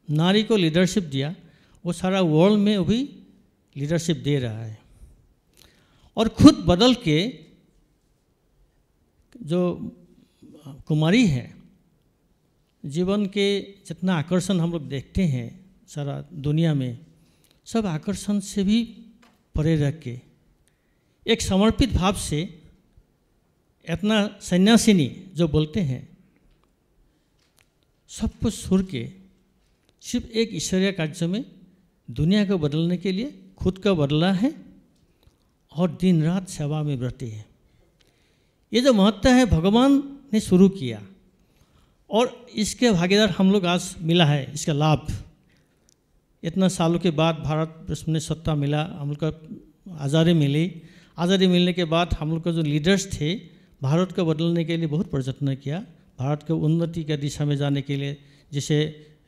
नारी को लीडरशिप दिया। वो सारा वर्ल्ड में अभी लीडरशिप दे रहा है और खुद बदल के जो कुमारी है, जीवन के जितना आकर्षण हम लोग देखते हैं सारा दुनिया में, सब आकर्षण से भी परे रख के एक समर्पित भाव से अपना सन्यासिनी जो बोलते हैं, सब कुछ छोड़ के सिर्फ एक ईश्वरीय कार्य में दुनिया को बदलने के लिए खुद का बदला है और दिन रात सेवा में व्रती है। ये जो महत्व है भगवान ने शुरू किया और इसके भागीदार हम लोग आज मिला है, इसका लाभ। इतना सालों के बाद भारत में सत्ता मिला, हम लोग का आज़ादी मिली। आज़ादी मिलने के बाद हम लोग का जो लीडर्स थे, भारत को बदलने के लिए बहुत प्रयत्न किया, भारत को उन्नति की दिशा में जाने के लिए। जैसे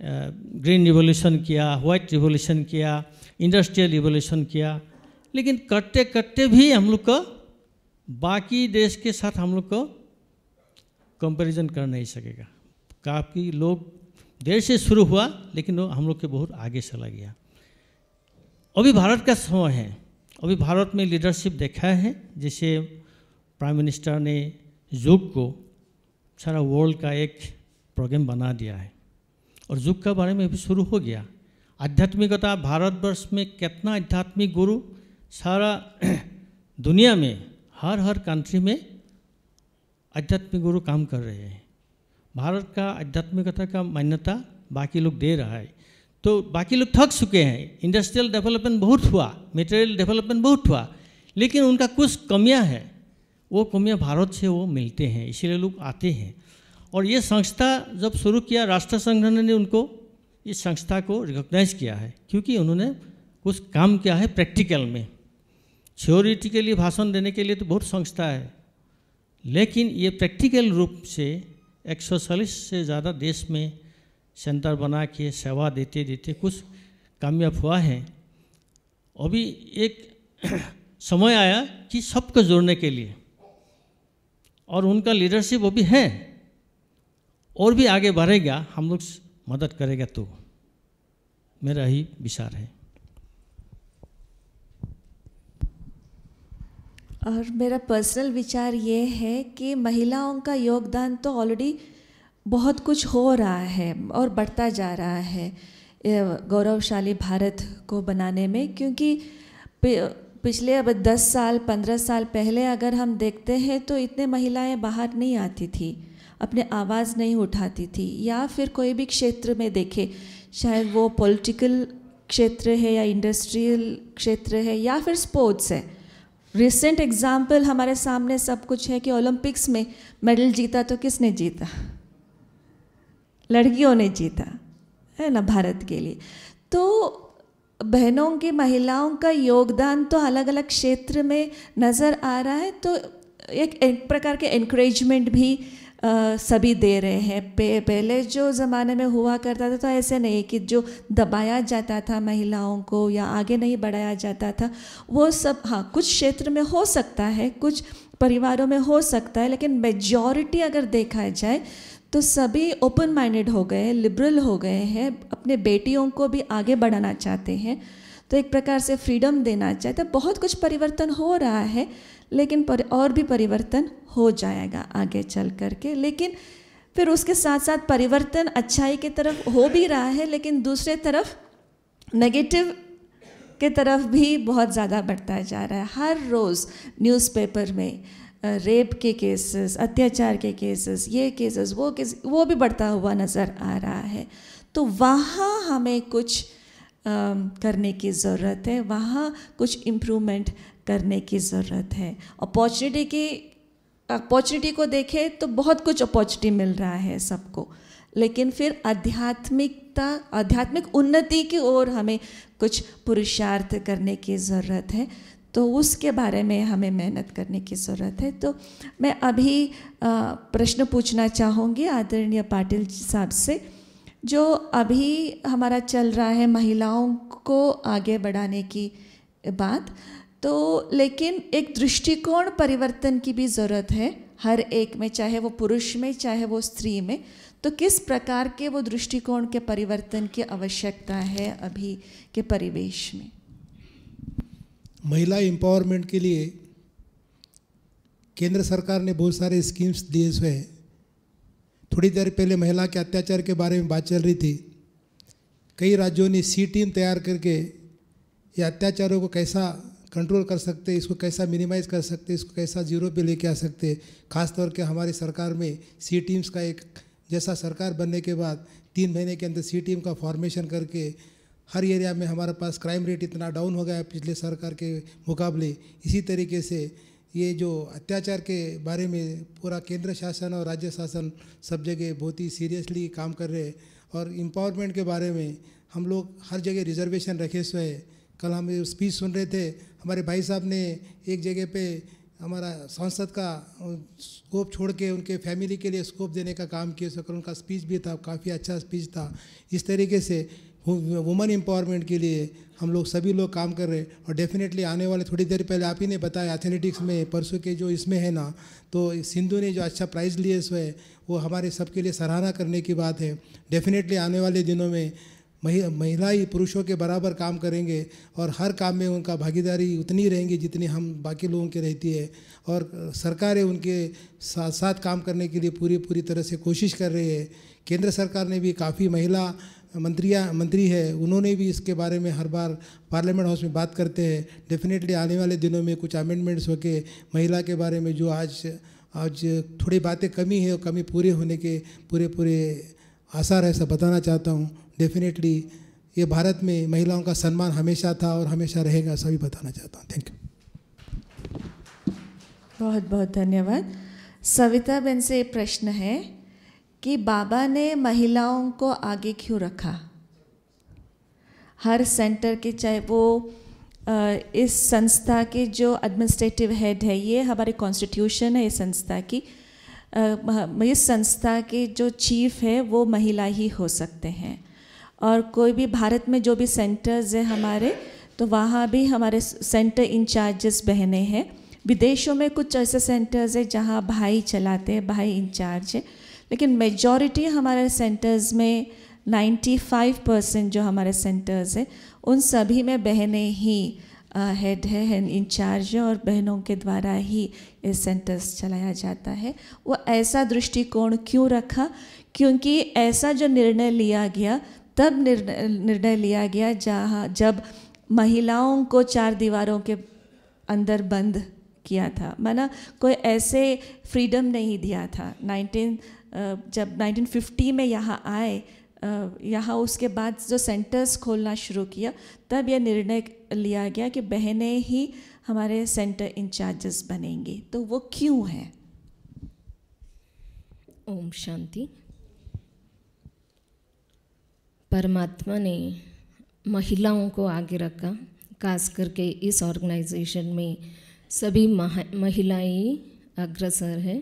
ग्रीन रिवॉल्यूशन किया, वाइट रिवॉल्यूशन किया, इंडस्ट्रियल रिवॉल्यूशन किया। लेकिन करते करते भी हम लोग को बाकी देश के साथ हम लोग को कंपैरिजन कर नहीं सकेगा। काफ़ी लोग देर से शुरू हुआ लेकिन वो हम लोग के बहुत आगे चला गया। अभी भारत का समय है, अभी भारत में लीडरशिप देखा है। जैसे प्राइम मिनिस्टर ने योग को सारा वर्ल्ड का एक प्रोग्राम बना दिया है और योग के बारे में भी शुरू हो गया। आध्यात्मिकता भारतवर्ष में कितना आध्यात्मिक गुरु सारा दुनिया में हर कंट्री में आध्यात्मिक गुरु काम कर रहे हैं। भारत का आध्यात्मिकता का मान्यता बाकी लोग दे रहा है, तो बाकी लोग थक चुके हैं। इंडस्ट्रियल डेवलपमेंट बहुत हुआ, मटेरियल डेवलपमेंट बहुत हुआ, लेकिन उनका कुछ कमियां हैं। वो कमियां भारत से वो मिलते हैं, इसीलिए लोग आते हैं। और ये संस्था जब शुरू किया, राष्ट्रसंघ ने उनको इस संस्था को रिकॉग्नाइज किया है, क्योंकि उन्होंने कुछ काम किया है प्रैक्टिकल में। थ्योरिटिकली भाषण देने के लिए तो बहुत संस्था है, लेकिन ये प्रैक्टिकल रूप से 140 से ज़्यादा देश में सेंटर बना के सेवा देते देते कुछ कामयाब हुआ है। अभी एक समय आया कि सबको जोड़ने के लिए, और उनका लीडरशिप अभी है और भी आगे बढ़ेगा, हम लोग मदद करेगा, तो मेरा ही विचार है। और मेरा पर्सनल विचार ये है कि महिलाओं का योगदान तो ऑलरेडी बहुत कुछ हो रहा है और बढ़ता जा रहा है गौरवशाली भारत को बनाने में, क्योंकि पिछले अब 10 साल 15 साल पहले अगर हम देखते हैं तो इतने महिलाएं बाहर नहीं आती थी, अपने आवाज़ नहीं उठाती थी, या फिर कोई भी क्षेत्र में देखे, शायद वो पॉलिटिकल क्षेत्र है या इंडस्ट्रियल क्षेत्र है या फिर स्पोर्ट्स है। रिसेंट एग्जाम्पल हमारे सामने सब कुछ है कि ओलंपिक्स में मेडल जीता तो किसने जीता? लड़कियों ने जीता है ना, भारत के लिए। तो बहनों की, महिलाओं का योगदान तो अलग अलग क्षेत्र में नज़र आ रहा है, तो एक प्रकार के एनकरेजमेंट भी सभी दे रहे हैं। पहले जो ज़माने में हुआ करता था तो ऐसे नहीं कि जो दबाया जाता था महिलाओं को या आगे नहीं बढ़ाया जाता था, वो सब हाँ कुछ क्षेत्र में हो सकता है, कुछ परिवारों में हो सकता है, लेकिन मेजॉरिटी अगर देखा जाए तो सभी ओपन माइंडेड हो गए, लिबरल हो गए हैं, अपने बेटियों को भी आगे बढ़ाना चाहते हैं, तो एक प्रकार से फ्रीडम देना चाहते हैं। बहुत कुछ परिवर्तन हो रहा है, लेकिन और भी परिवर्तन हो जाएगा आगे चल करके। लेकिन फिर उसके साथ साथ परिवर्तन अच्छाई की तरफ हो भी रहा है, लेकिन दूसरे तरफ नेगेटिव के तरफ भी बहुत ज़्यादा बढ़ता जा रहा है। हर रोज़ न्यूज़पेपर में रेप के केसेस, अत्याचार के केसेस, ये केसेस, वो भी बढ़ता हुआ नज़र आ रहा है। तो वहाँ हमें कुछ करने की ज़रूरत है, वहाँ कुछ इम्प्रूवमेंट करने की ज़रूरत है। अपॉर्चुनिटी को देखें तो बहुत कुछ अपॉर्चुनिटी मिल रहा है सबको, लेकिन फिर आध्यात्मिक उन्नति की ओर हमें कुछ पुरुषार्थ करने की ज़रूरत है, तो उसके बारे में हमें मेहनत करने की ज़रूरत है। तो मैं अभी प्रश्न पूछना चाहूँगी आदरणीय पाटिल साहब से, जो अभी हमारा चल रहा है महिलाओं को आगे बढ़ाने की बात, तो लेकिन एक दृष्टिकोण परिवर्तन की भी ज़रूरत है हर एक में, चाहे वो पुरुष में चाहे वो स्त्री में। तो किस प्रकार के वो दृष्टिकोण के परिवर्तन की आवश्यकता है अभी के परिवेश में? महिला एम्पावरमेंट के लिए केंद्र सरकार ने बहुत सारे स्कीम्स दिए हुए हैं। थोड़ी देर पहले महिला के अत्याचार के बारे में बात चल रही थी। कई राज्यों ने सी टीम तैयार करके ये अत्याचारों को कैसा कंट्रोल कर सकते, इसको कैसा मिनिमाइज़ कर सकते, इसको कैसा जीरो पे लेके आ सकते। खास तौर के हमारी सरकार में सी टीम्स का एक जैसा सरकार बनने के बाद 3 महीने के अंदर सी टीम का फॉर्मेशन करके हर एरिया में हमारे पास क्राइम रेट इतना डाउन हो गया है पिछले सरकार के मुकाबले। इसी तरीके से ये जो अत्याचार के बारे में पूरा केंद्र शासन और राज्य शासन सब जगह बहुत ही सीरियसली काम कर रहे हैं। और एम्पावरमेंट के बारे में हम लोग हर जगह रिजर्वेशन रखे हुए हैं। कल हम स्पीच सुन रहे थे, हमारे भाई साहब ने एक जगह पे हमारा सांसद का स्कोप छोड़ के उनके फैमिली के लिए स्कोप देने का काम किया, सकर उनका स्पीच भी था, काफ़ी अच्छा स्पीच था। इस तरीके से वुमेन एम्पावरमेंट के लिए हम लोग सभी लोग काम कर रहे हैं। और डेफिनेटली आने वाले थोड़ी देर पहले आप ही ने बताया एथलेटिक्स में परसों के जो इसमें है ना, तो सिंधु ने जो अच्छा प्राइज़ लिए हुए वो हमारे सबके लिए सराहना करने की बात है। डेफिनेटली आने वाले दिनों में महिला ही पुरुषों के बराबर काम करेंगे और हर काम में उनका भागीदारी उतनी रहेंगी जितनी हम बाकी लोगों की रहती है। और सरकारें उनके साथ साथ काम करने के लिए पूरी तरह से कोशिश कर रही है। केंद्र सरकार ने भी काफ़ी महिला मंत्री है, उन्होंने भी इसके बारे में हर बार पार्लियामेंट हाउस में बात करते हैं। डेफिनेटली आने वाले दिनों में कुछ अमेंडमेंट्स होके महिला के बारे में जो आज थोड़ी बातें कमी है, वो कमी पूरे होने के पूरे आसार है, ऐसा बताना चाहता हूँ। डेफिनेटली ये भारत में महिलाओं का सम्मान हमेशा था और हमेशा रहेगा, ऐसा भी बताना चाहता हूँ। Thank you. बहुत बहुत धन्यवाद। सविता बेन से प्रश्न है कि बाबा ने महिलाओं को आगे क्यों रखा? हर सेंटर के, चाहे वो इस संस्था के जो एडमिनिस्ट्रेटिव हेड है, ये हमारे कॉन्स्टिट्यूशन है इस संस्था की, इस संस्था के जो चीफ है वो महिला ही हो सकते हैं। और कोई भी भारत में जो भी सेंटर्स है हमारे, तो वहाँ भी हमारे सेंटर इंचार्जेस बहनें हैं। विदेशों में कुछ ऐसे सेंटर्स है जहाँ भाई चलाते हैं, भाई इंचार्ज है, लेकिन मेजॉरिटी हमारे सेंटर्स में 95% जो हमारे सेंटर्स है उन सभी में बहनें ही हेड है, इंचार्ज है, और बहनों के द्वारा ही ये सेंटर्स चलाया जाता है। वो ऐसा दृष्टिकोण क्यों रखा? क्योंकि ऐसा जो निर्णय लिया गया, तब निर्णय लिया गया जब महिलाओं को 4 दीवारों के अंदर बंद किया था, माना कोई ऐसे फ्रीडम नहीं दिया था। जब 1950 में यहाँ आए, यहाँ उसके बाद जो सेंटर्स खोलना शुरू किया, तब यह निर्णय लिया गया कि बहनें ही हमारे सेंटर इंचार्जेस बनेंगी। तो वो क्यों है? ओम शांति। परमात्मा ने महिलाओं को आगे रखा, खास करके इस ऑर्गेनाइजेशन में सभी महिलाएं अग्रसर है,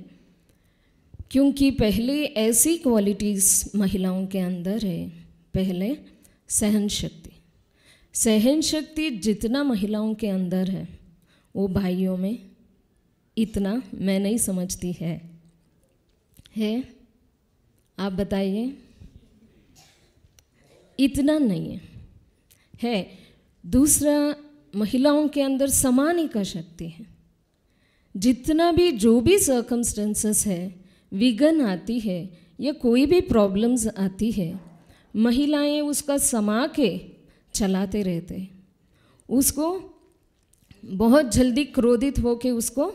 क्योंकि पहले ऐसी क्वालिटीज़ महिलाओं के अंदर है। पहले सहन शक्ति जितना महिलाओं के अंदर है वो भाइयों में इतना मैं नहीं समझती है। आप बताइए, इतना नहीं है। दूसरा, महिलाओं के अंदर समाने का शक्ति है। जितना भी जो भी सर्कमस्टेंसेस है, विघन आती है या कोई भी प्रॉब्लम्स आती है, महिलाएं उसका समा के चलाते रहते, उसको बहुत जल्दी क्रोधित होके उसको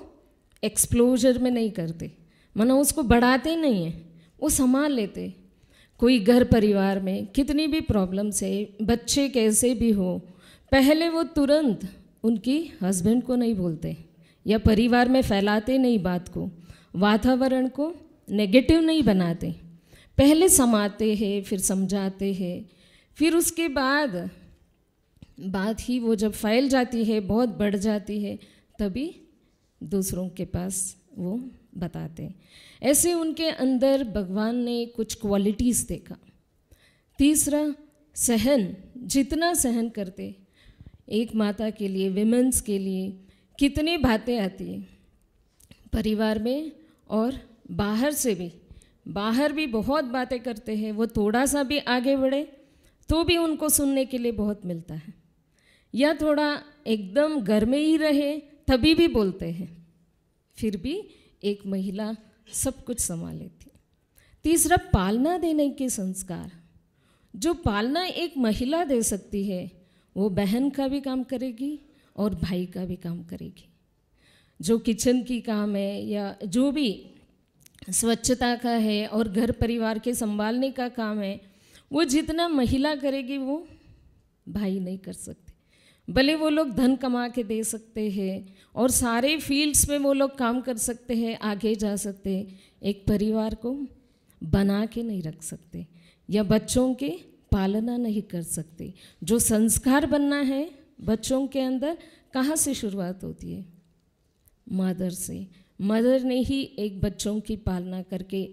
एक्सप्लोजर में नहीं करते, माना उसको बढ़ाते नहीं हैं, वो संभाल लेते। कोई घर परिवार में कितनी भी प्रॉब्लम्स है, बच्चे कैसे भी हो, पहले वो तुरंत उनकी हस्बैंड को नहीं बोलते या परिवार में फैलाते नहीं बात को, वातावरण को नेगेटिव नहीं बनाते, पहले समाते हैं, फिर समझाते हैं, फिर उसके बाद बात ही वो जब फैल जाती है, बहुत बढ़ जाती है, तभी दूसरों के पास वो बताते हैं। ऐसे उनके अंदर भगवान ने कुछ क्वालिटीज़ देखा। तीसरा, सहन, जितना सहन करते, एक माता के लिए, विमेंस के लिए कितनी बातें आती हैं परिवार में और बाहर से भी, बाहर भी बहुत बातें करते हैं। वो थोड़ा सा भी आगे बढ़े तो भी उनको सुनने के लिए बहुत मिलता है, या थोड़ा एकदम घर में ही रहे तभी भी बोलते हैं, फिर भी एक महिला सब कुछ संभाल लेती। तीसरा, पालना देने के संस्कार, जो पालना एक महिला दे सकती है वो बहन का भी काम करेगी और भाई का भी काम करेगी। जो किचन की काम है या जो भी स्वच्छता का है और घर परिवार के संभालने का काम है, वो जितना महिला करेगी वो भाई नहीं कर सकते। भले वो लोग धन कमा के दे सकते हैं और सारे फील्ड्स में वो लोग काम कर सकते हैं, आगे जा सकते हैं, एक परिवार को बना के नहीं रख सकते या बच्चों के पालना नहीं कर सकते। जो संस्कार बनना है बच्चों के अंदर, कहाँ से शुरुआत होती है? मदर से। मदर ने ही एक बच्चों की पालना करके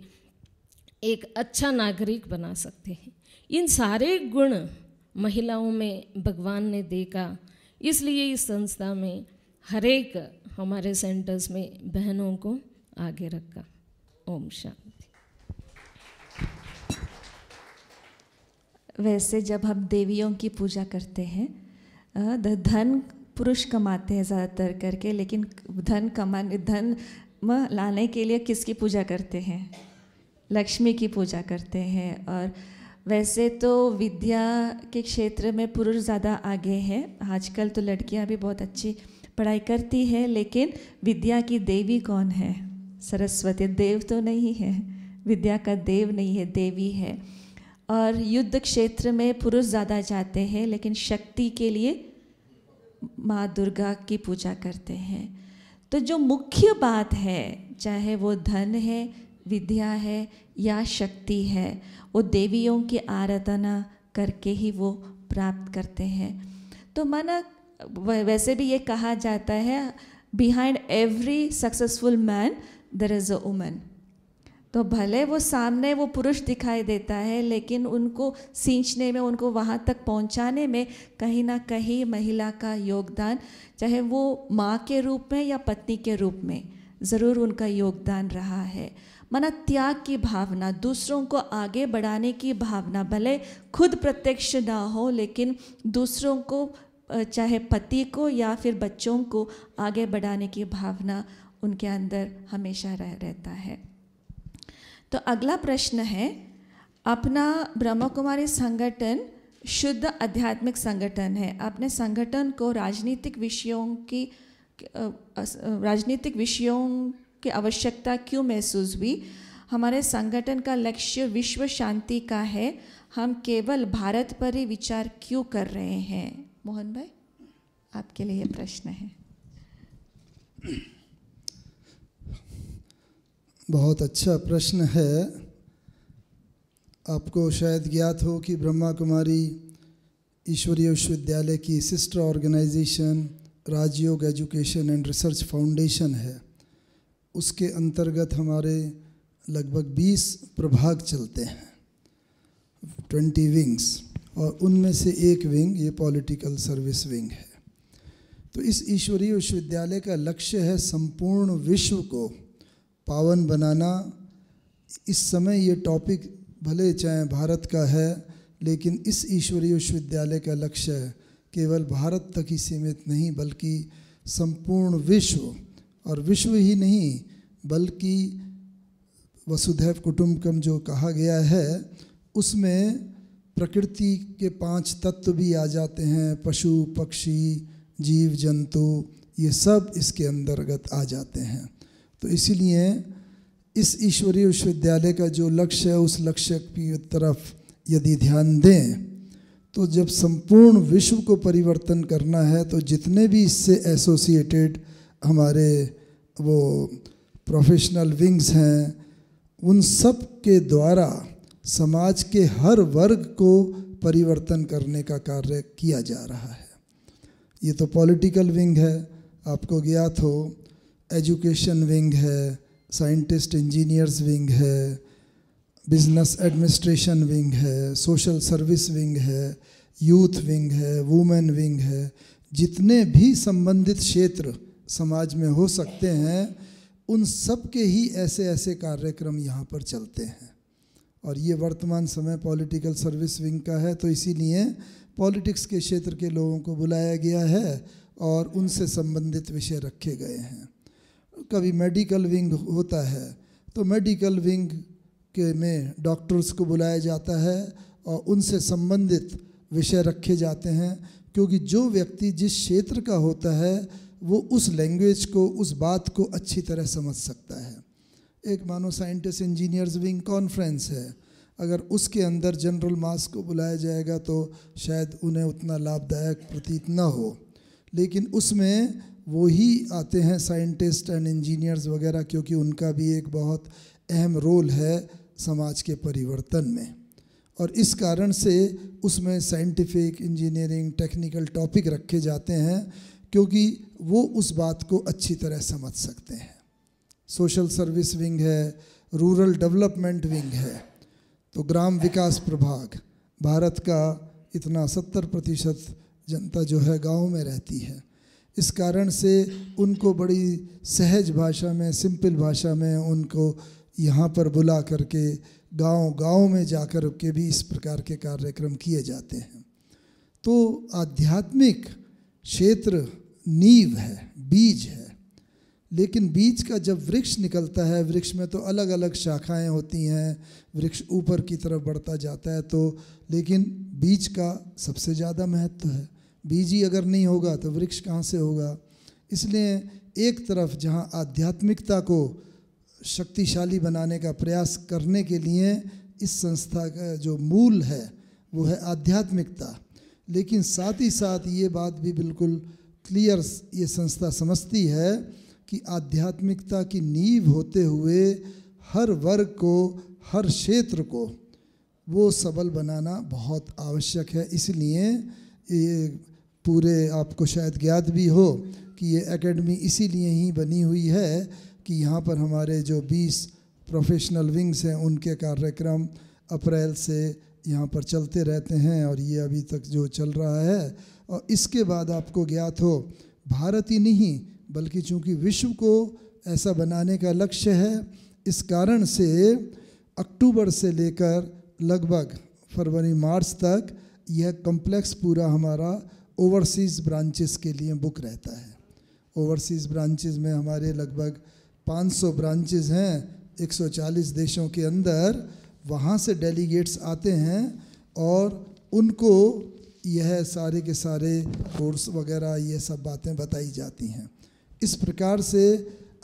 एक अच्छा नागरिक बना सकते हैं। इन सारे गुण महिलाओं में भगवान ने देखा, इसलिए इस संस्था में हर एक हमारे सेंटर्स में बहनों को आगे रखा। ओम शांति। वैसे जब हम देवियों की पूजा करते हैं, धन पुरुष कमाते हैं ज़्यादातर करके, लेकिन धन लाने के लिए किसकी पूजा करते हैं? लक्ष्मी की पूजा करते हैं। और वैसे तो विद्या के क्षेत्र में पुरुष ज़्यादा आगे हैं। आजकल तो लड़कियां भी बहुत अच्छी पढ़ाई करती है, लेकिन विद्या की देवी कौन है? सरस्वती। देव तो नहीं है, विद्या का देव नहीं है, देवी है। और युद्ध क्षेत्र में पुरुष ज़्यादा जाते हैं, लेकिन शक्ति के लिए माँ दुर्गा की पूजा करते हैं। तो जो मुख्य बात है, चाहे वो धन है, विद्या है या शक्ति है, वो देवियों की आराधना करके ही वो प्राप्त करते हैं। तो माना वैसे भी ये कहा जाता है, behind every successful man there is a woman. तो भले वो सामने वो पुरुष दिखाई देता है, लेकिन उनको सींचने में, उनको वहाँ तक पहुँचाने में कहीं ना कहीं महिला का योगदान, चाहे वो माँ के रूप में या पत्नी के रूप में, ज़रूर उनका योगदान रहा है। माना त्याग की भावना, दूसरों को आगे बढ़ाने की भावना, भले खुद प्रत्यक्ष ना हो लेकिन दूसरों को, चाहे पति को या फिर बच्चों को आगे बढ़ाने की भावना उनके अंदर हमेशा रहता है। तो अगला प्रश्न है, अपना ब्रह्मा कुमारी संगठन शुद्ध आध्यात्मिक संगठन है, अपने संगठन को राजनीतिक विषयों की आवश्यकता क्यों महसूस हुई? हमारे संगठन का लक्ष्य विश्व शांति का है, हम केवल भारत पर ही विचार क्यों कर रहे हैं? मोहन भाई, आपके लिए यह प्रश्न है। बहुत अच्छा प्रश्न है। आपको शायद ज्ञात हो कि ब्रह्मा कुमारी ईश्वरीय विश्वविद्यालय की sister organisation Rajyoga education and research foundation है। उसके अंतर्गत हमारे लगभग 20 प्रभाग चलते हैं, 20 विंग्स, और उनमें से एक विंग ये पॉलिटिकल सर्विस विंग है। तो इस ईश्वरीय विश्वविद्यालय का लक्ष्य है संपूर्ण विश्व को पावन बनाना। इस समय ये टॉपिक भले चाहे भारत का है, लेकिन इस ईश्वरीय विश्वविद्यालय का लक्ष्य केवल भारत तक ही सीमित नहीं, बल्कि संपूर्ण विश्व, और विश्व ही नहीं बल्कि वसुधैव कुटुंबकम जो कहा गया है, उसमें प्रकृति के 5 तत्व भी आ जाते हैं, पशु पक्षी जीव जंतु, ये सब इसके अंतर्गत आ जाते हैं। तो इसीलिए इस ईश्वरीय विश्वविद्यालय का जो लक्ष्य है, उस लक्ष्य की तरफ यदि ध्यान दें तो जब संपूर्ण विश्व को परिवर्तन करना है, तो जितने भी इससे एसोसिएटेड हमारे वो प्रोफेशनल विंग्स हैं, उन सब के द्वारा समाज के हर वर्ग को परिवर्तन करने का कार्य किया जा रहा है। ये तो पॉलिटिकल विंग है, आपको ज्ञात हो, एजुकेशन विंग है, साइंटिस्ट इंजीनियर्स विंग है, बिजनेस एडमिनिस्ट्रेशन विंग है, सोशल सर्विस विंग है, यूथ विंग है, वुमेन विंग है। जितने भी संबंधित क्षेत्र समाज में हो सकते हैं, उन सब के ही ऐसे ऐसे कार्यक्रम यहाँ पर चलते हैं। और ये वर्तमान समय पॉलिटिकल सर्विस विंग का है, तो इसीलिए पॉलिटिक्स के क्षेत्र के लोगों को बुलाया गया है और उनसे संबंधित विषय रखे गए हैं। कभी मेडिकल विंग होता है तो मेडिकल विंग के में डॉक्टर्स को बुलाया जाता है और उनसे संबंधित विषय रखे जाते हैं, क्योंकि जो व्यक्ति जिस क्षेत्र का होता है वो उस लैंग्वेज को, उस बात को अच्छी तरह समझ सकता है। एक मानो साइंटिस्ट इंजीनियर्स विंग कॉन्फ्रेंस है, अगर उसके अंदर जनरल मास को बुलाया जाएगा तो शायद उन्हें उतना लाभदायक प्रतीत न हो, लेकिन उसमें वो ही आते हैं साइंटिस्ट एंड इंजीनियर्स वगैरह, क्योंकि उनका भी एक बहुत अहम रोल है समाज के परिवर्तन में। और इस कारण से उसमें साइंटिफिक, इंजीनियरिंग, टेक्निकल टॉपिक रखे जाते हैं, क्योंकि वो उस बात को अच्छी तरह समझ सकते हैं। सोशल सर्विस विंग है, रूरल डेवलपमेंट विंग है, तो ग्राम विकास प्रभाग, भारत का इतना 70% जनता जो है गाँव में रहती है। इस कारण से उनको बड़ी सहज भाषा में, सिंपल भाषा में उनको यहाँ पर बुला करके गांव में जाकर के भी इस प्रकार के कार्यक्रम किए जाते हैं। तो आध्यात्मिक क्षेत्र नींव है, बीज है, लेकिन बीज का जब वृक्ष निकलता है, वृक्ष में तो अलग अलग शाखाएं होती हैं, वृक्ष ऊपर की तरफ बढ़ता जाता है, तो लेकिन बीज का सबसे ज़्यादा महत्व है। बीज ही अगर नहीं होगा तो वृक्ष कहाँ से होगा। इसलिए एक तरफ जहाँ आध्यात्मिकता को शक्तिशाली बनाने का प्रयास करने के लिए इस संस्था का जो मूल है वो है आध्यात्मिकता, लेकिन साथ ही साथ ये बात भी बिल्कुल क्लियर ये संस्था समझती है कि आध्यात्मिकता की नींव होते हुए हर वर्ग को, हर क्षेत्र को वो सबल बनाना बहुत आवश्यक है। इसलिए ये पूरे आपको शायद ज्ञात भी हो कि ये एकेडमी इसीलिए ही बनी हुई है कि यहाँ पर हमारे जो 20 प्रोफेशनल विंग्स हैं उनके कार्यक्रम अप्रैल से यहाँ पर चलते रहते हैं और ये अभी तक जो चल रहा है। और इसके बाद आपको ज्ञात हो भारत ही नहीं बल्कि चूँकि विश्व को ऐसा बनाने का लक्ष्य है, इस कारण से अक्टूबर से लेकर लगभग फरवरी मार्च तक यह कॉम्प्लेक्स पूरा हमारा ओवरसीज़ ब्रांचेस के लिए बुक रहता है। ओवरसीज़ ब्रांचेस में हमारे लगभग 500 ब्रांचेस हैं 140 देशों के अंदर। वहाँ से डेलीगेट्स आते हैं और उनको यह सारे के सारे कोर्स वगैरह ये सब बातें बताई जाती हैं। इस प्रकार से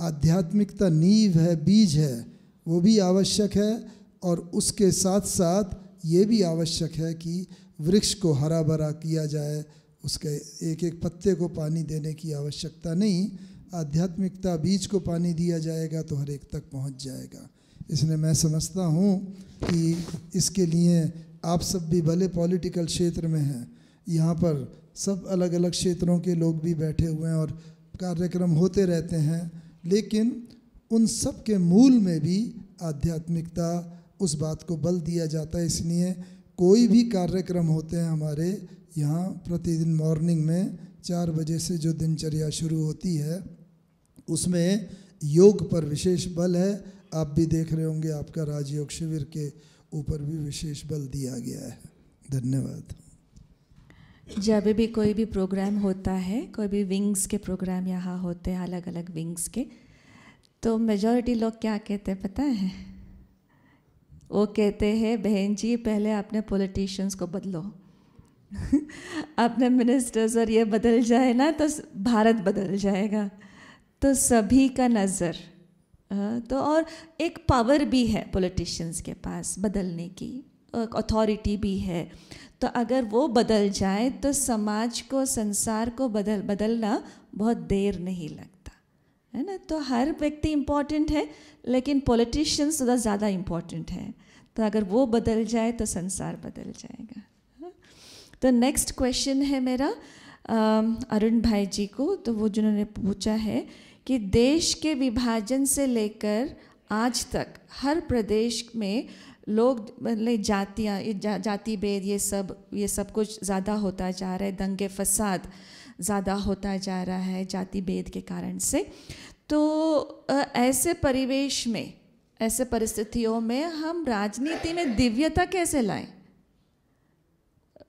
आध्यात्मिकता नींव है, बीज है, वो भी आवश्यक है। और उसके साथ साथ ये भी आवश्यक है कि वृक्ष को हरा भरा किया जाए, उसके एक एक पत्ते को पानी देने की आवश्यकता नहीं। आध्यात्मिकता बीज को पानी दिया जाएगा तो हर एक तक पहुंच जाएगा। इसलिए मैं समझता हूँ कि इसके लिए आप सब भी भले पॉलिटिकल क्षेत्र में हैं, यहाँ पर सब अलग अलग क्षेत्रों के लोग भी बैठे हुए हैं और कार्यक्रम होते रहते हैं, लेकिन उन सब के मूल में भी आध्यात्मिकता, उस बात को बल दिया जाता है। इसलिए कोई भी कार्यक्रम होते हैं हमारे यहाँ प्रतिदिन मॉर्निंग में 4 बजे से जो दिनचर्या शुरू होती है उसमें योग पर विशेष बल है। आप भी देख रहे होंगे आपका राजयोग शिविर के ऊपर भी विशेष बल दिया गया है। धन्यवाद। जब भी कोई भी प्रोग्राम होता है, कोई भी विंग्स के प्रोग्राम यहाँ होते हैं अलग अलग विंग्स के, तो मेजॉरिटी लोग क्या कहते हैं पता है? वो कहते हैं बहन जी पहले अपने पॉलिटिशियंस को बदलो अपने मिनिस्टर्स और ये बदल जाए ना तो भारत बदल जाएगा। तो सभी का नज़र तो और एक पावर भी है पॉलिटिशियंस के पास बदलने की, अथॉरिटी भी है। तो अगर वो बदल जाए तो समाज को, संसार को बदलना बहुत देर नहीं लगता है ना। तो हर व्यक्ति इम्पॉर्टेंट है लेकिन पॉलिटिशियंस थोड़ा ज़्यादा इम्पॉर्टेंट है। तो अगर वो बदल जाए तो संसार बदल जाएगा। तो नेक्स्ट क्वेश्चन है मेरा अरुण भाई जी को। तो वो जिन्होंने पूछा है कि देश के विभाजन से लेकर आज तक हर प्रदेश में लोग मतलब जातियाँ, जाति भेद ये सब कुछ ज़्यादा होता जा रहा है, दंगे फसाद ज़्यादा होता जा रहा है जाति भेद के कारण से। तो ऐसे परिवेश में, ऐसे परिस्थितियों में हम राजनीति में दिव्यता कैसे लाएं?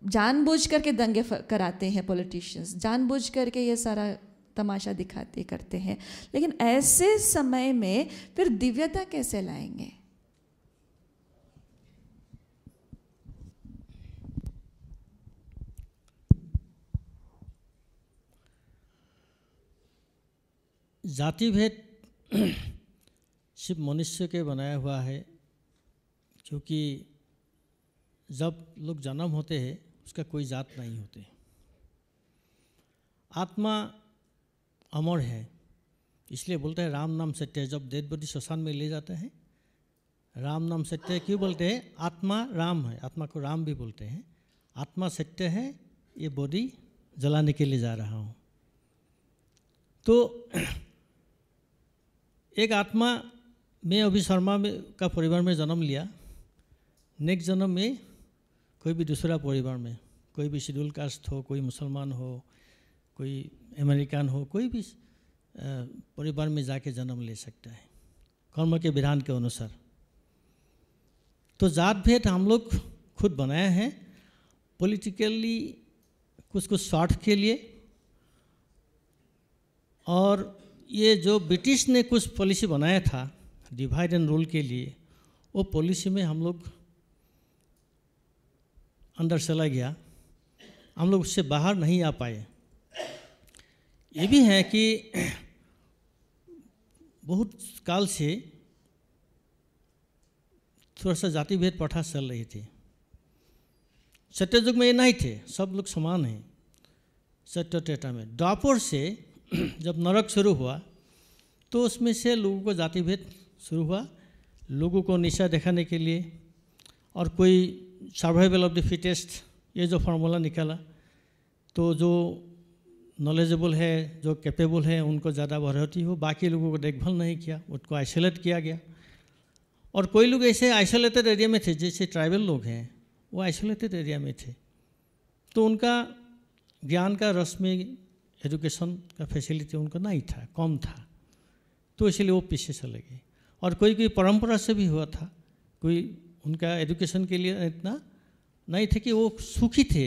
जानबूझ करके दंगे कराते हैं पॉलिटिशियंस, जानबूझ करके ये सारा तमाशा दिखाते करते हैं, लेकिन ऐसे समय में फिर दिव्यता कैसे लाएंगे? जाति भेद सिर्फ मनुष्य के बनाया हुआ है, क्योंकि जब लोग जन्म होते हैं उसका कोई जात नहीं होते। आत्मा अमर है, इसलिए बोलते हैं राम नाम सत्य है। जब डेड बॉडी श्मशान में ले जाते हैं राम नाम सत्य है, क्यों बोलते हैं? आत्मा राम है, आत्मा को राम भी बोलते हैं। आत्मा सत्य है, ये बॉडी जलाने के लिए जा रहा हूँ। तो एक आत्मा मैं अभी शर्मा में का परिवार में जन्म लिया, नेक्स्ट जन्म में कोई भी दूसरा परिवार में, कोई भी शेड्यूल कास्ट हो, कोई मुसलमान हो, कोई अमेरिकन हो, कोई भी परिवार में जाके जन्म ले सकता है कर्म के विधान के अनुसार। तो जात भेद हम लोग खुद बनाए हैं पॉलिटिकली, कुछ स्वार्थ के लिए। और ये जो ब्रिटिश ने कुछ पॉलिसी बनाया था डिवाइड एंड रूल के लिए, वो पॉलिसी में हम लोग अंदर चला गया, हम लोग उससे बाहर नहीं आ पाए। ये भी है कि बहुत काल से थोड़ा सा जाति भेद प्रथा चल रही थी। सत्ययुग में ये नहीं थे, सब लोग समान हैं। सत्य त्रेता में, द्वापर से जब नरक शुरू हुआ तो उसमें से लोगों को जाति भेद शुरू हुआ, लोगों को नीचा दिखाने के लिए। और कोई सर्वाइवल ऑफ द फिटेस्ट ये जो फार्मूला निकाला, तो जो नॉलेजेबल है, जो कैपेबल है, उनको ज़्यादा बढ़ोतरी हो, बाकी लोगों को देखभाल नहीं किया, उनको आइसोलेट किया गया। और कोई लोग ऐसे आइसोलेटेड एरिया में थे, जैसे ट्राइबल लोग हैं, वो आइसोलेटेड एरिया में थे, तो उनका ज्ञान का रस में एजुकेशन का फैसिलिटी उनको नहीं था, कम था, तो इसलिए वो पीछे चले गए। और कोई कोई परंपरा से भी हुआ था, कोई उनका एजुकेशन के लिए इतना नहीं थे कि वो सुखी थे,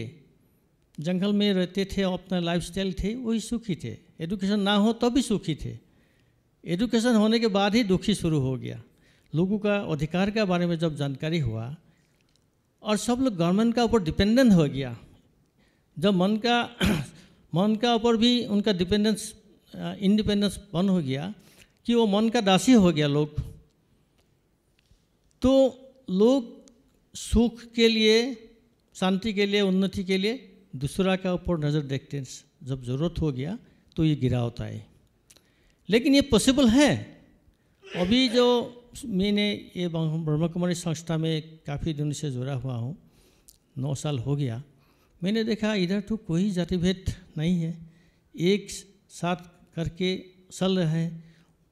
जंगल में रहते थे, अपना लाइफस्टाइल थे, वही सुखी थे। एजुकेशन ना हो तब भी सुखी थे, एजुकेशन होने के बाद ही दुखी शुरू हो गया। लोगों का अधिकार के बारे में जब जानकारी हुआ और सब लोग गवर्नमेंट का ऊपर डिपेंडेंट हो गया, जब मन का ऊपर भी उनका डिपेंडेंस इंडिपेंडेंस बंद हो गया कि वो मन का दासी हो गया लोग, तो लोग सुख के लिए, शांति के लिए, उन्नति के लिए दूसरा का ऊपर नज़र देखते हैं। जब ज़रूरत हो गया तो ये गिरावट आए। लेकिन ये पॉसिबल है। अभी जो मैंने ये ब्रह्मा कुमारी संस्था में काफ़ी दिनों से जुड़ा हुआ हूँ, 9 साल हो गया, मैंने देखा इधर तो कोई जाति भेद नहीं है, एक साथ करके चल रहे हैं,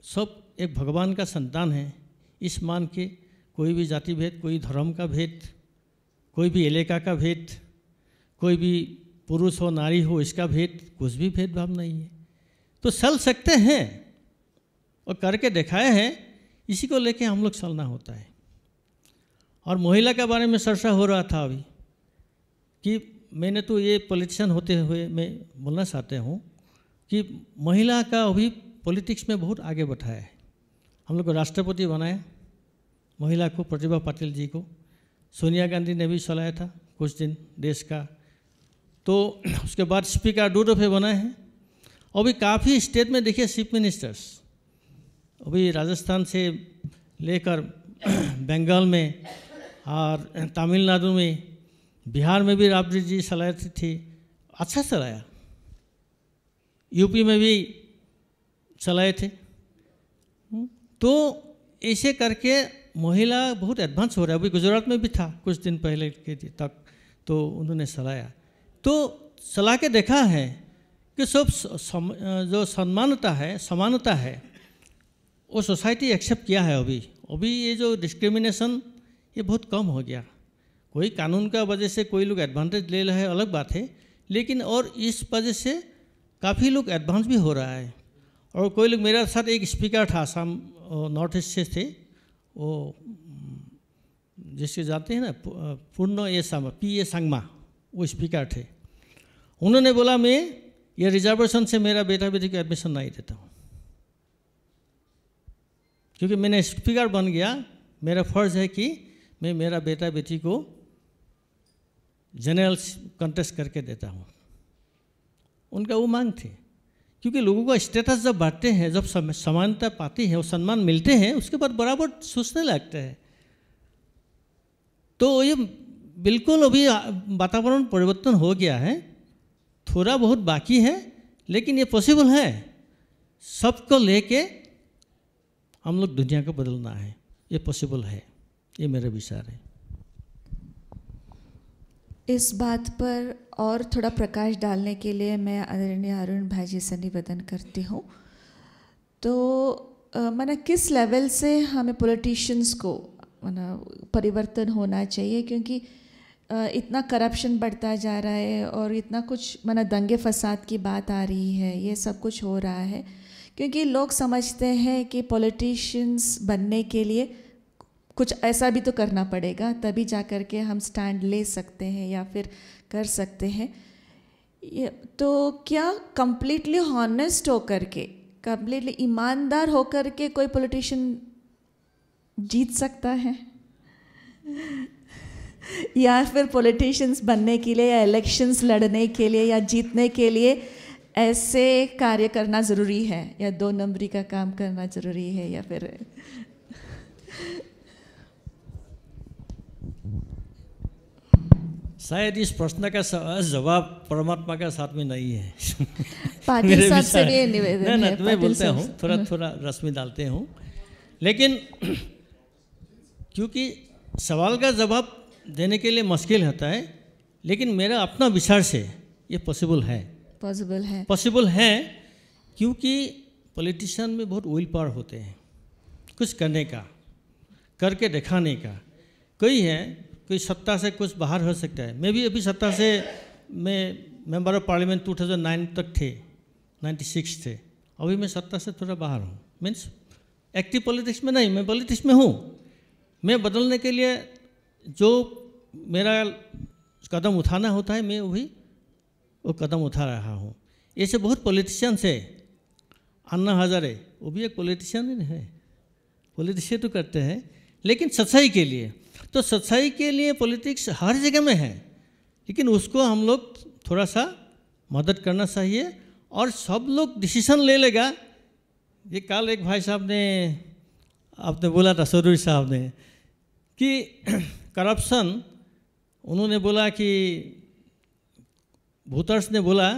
सब एक भगवान का संतान है, इस मान के कोई भी जाति भेद, कोई धर्म का भेद, कोई भी इलाका का भेद, कोई भी पुरुष हो नारी हो इसका भेद, कुछ भी भेदभाव नहीं है, तो चल सकते हैं और करके दिखाए हैं। इसी को लेके हम लोग चलना होता है। और महिला के बारे में चर्चा हो रहा था अभी कि मैंने तो ये पॉलिटिशियन होते हुए मैं बोलना चाहते हूँ कि महिला का अभी पॉलिटिक्स में बहुत आगे बढ़ाया है। हम लोग को राष्ट्रपति बनाया महिला को, प्रतिभा पाटिल जी को, सोनिया गांधी ने भी चलाया था कुछ दिन देश का, तो उसके बाद स्पीकर 2 दफ़े बनाए हैं। अभी काफ़ी स्टेट में देखिए चीफ मिनिस्टर्स, अभी राजस्थान से लेकर बंगाल में और तमिलनाडु में, बिहार में भी राबड़ी जी चलाए थे, अच्छा चलाया, यूपी में भी चलाए थे। तो ऐसे करके महिला बहुत एडवांस हो रहा है। अभी गुजरात में भी था कुछ दिन पहले के तक, तो उन्होंने चलाया, तो चला के देखा है कि सब जो समानता है वो सोसाइटी एक्सेप्ट किया है। अभी ये जो डिस्क्रिमिनेशन ये बहुत कम हो गया। कोई कानून का वजह से कोई लोग एडवांटेज ले रहे हैं, अलग बात है, लेकिन और इस वजह से काफ़ी लोग एडवांस भी हो रहा है। और कोई लोग, मेरा साथ एक स्पीकर था, आसाम नॉर्थ ईस्ट से थे, वो जिससे जाते हैं ना पूर्ण ये पी ए सांगमा, वो स्पीकर थे। उन्होंने बोला मैं ये रिजर्वेशन से मेरा बेटा बेटी को एडमिशन नहीं देता हूँ, क्योंकि मैंने स्पीकर बन गया, मेरा फ़र्ज़ है कि मैं मेरा बेटा बेटी को जनरल कंटेस्ट करके देता हूँ। उनका वो मांग थे, क्योंकि लोगों का स्टेटस जब बढ़ते हैं, जब समानता पाती है और सम्मान मिलते हैं, उसके बाद बराबर सोचने लगते हैं। तो ये बिल्कुल अभी वातावरण परिवर्तन हो गया है, थोड़ा बहुत बाकी है, लेकिन ये पॉसिबल है। सबको लेके हम लोग दुनिया को बदलना है, ये पॉसिबल है, ये मेरा विचार है। इस बात पर और थोड़ा प्रकाश डालने के लिए मैं आदरणीय अरुण भाई जी से निवेदन करती हूँ। तो माना किस लेवल से हमें पॉलिटिशियंस को माना परिवर्तन होना चाहिए, क्योंकि इतना करप्शन बढ़ता जा रहा है और इतना कुछ माना दंगे फसाद की बात आ रही है, ये सब कुछ हो रहा है, क्योंकि लोग समझते हैं कि पॉलिटिशियंस बनने के लिए कुछ ऐसा भी तो करना पड़ेगा, तभी जा कर के हम स्टैंड ले सकते हैं या फिर कर सकते हैं। तो क्या कंप्लीटली हॉनेस्ट होकर के, कंप्लीटली ईमानदार होकर के कोई पॉलिटिशियन जीत सकता है? या फिर पॉलिटिशियंस बनने के लिए या इलेक्शंस लड़ने के लिए या जीतने के लिए ऐसे कार्य करना ज़रूरी है, या 2 नंबरी का काम करना ज़रूरी है, या फिर शायद इस प्रश्न का जवाब परमात्मा का साथ में नहीं है। पाटिल साहब से भी निवेदन है, मैं बोलता हूँ, थोड़ा रश्मि डालते हूँ, लेकिन क्योंकि सवाल का जवाब देने के लिए मुश्किल होता है, लेकिन मेरा अपना विचार से ये पॉसिबल है। पॉसिबल है क्योंकि पॉलिटिशियन में बहुत विल पावर होते हैं कुछ करने का, करके दिखाने का। कोई सत्ता से कुछ बाहर हो सकता है। मैं भी अभी सत्ता से मैं मेंबर ऑफ पार्लियामेंट 2009 तक थे, 96 थे। अभी मैं सत्ता से थोड़ा बाहर हूँ, मीन्स एक्टिव पॉलिटिक्स में नहीं, मैं पॉलिटिक्स में हूँ। मैं बदलने के लिए जो मेरा कदम उठाना होता है मैं भी वो कदम उठा रहा हूँ। ऐसे बहुत पॉलिटिशियंस है। अन्ना हजारे वो भी एक पॉलिटिशियन ही है, पॉलिटिशियन तो करते हैं, लेकिन सच्चाई के लिए। तो सच्चाई के लिए पॉलिटिक्स हर जगह में है, लेकिन उसको हम लोग थोड़ा सा मदद करना चाहिए और सब लोग डिसीजन ले लेगा। ये कल एक भाई साहब ने आपने बोला था, चौधरी साहब ने, कि करप्शन, उन्होंने बोला कि वोटर्स ने बोला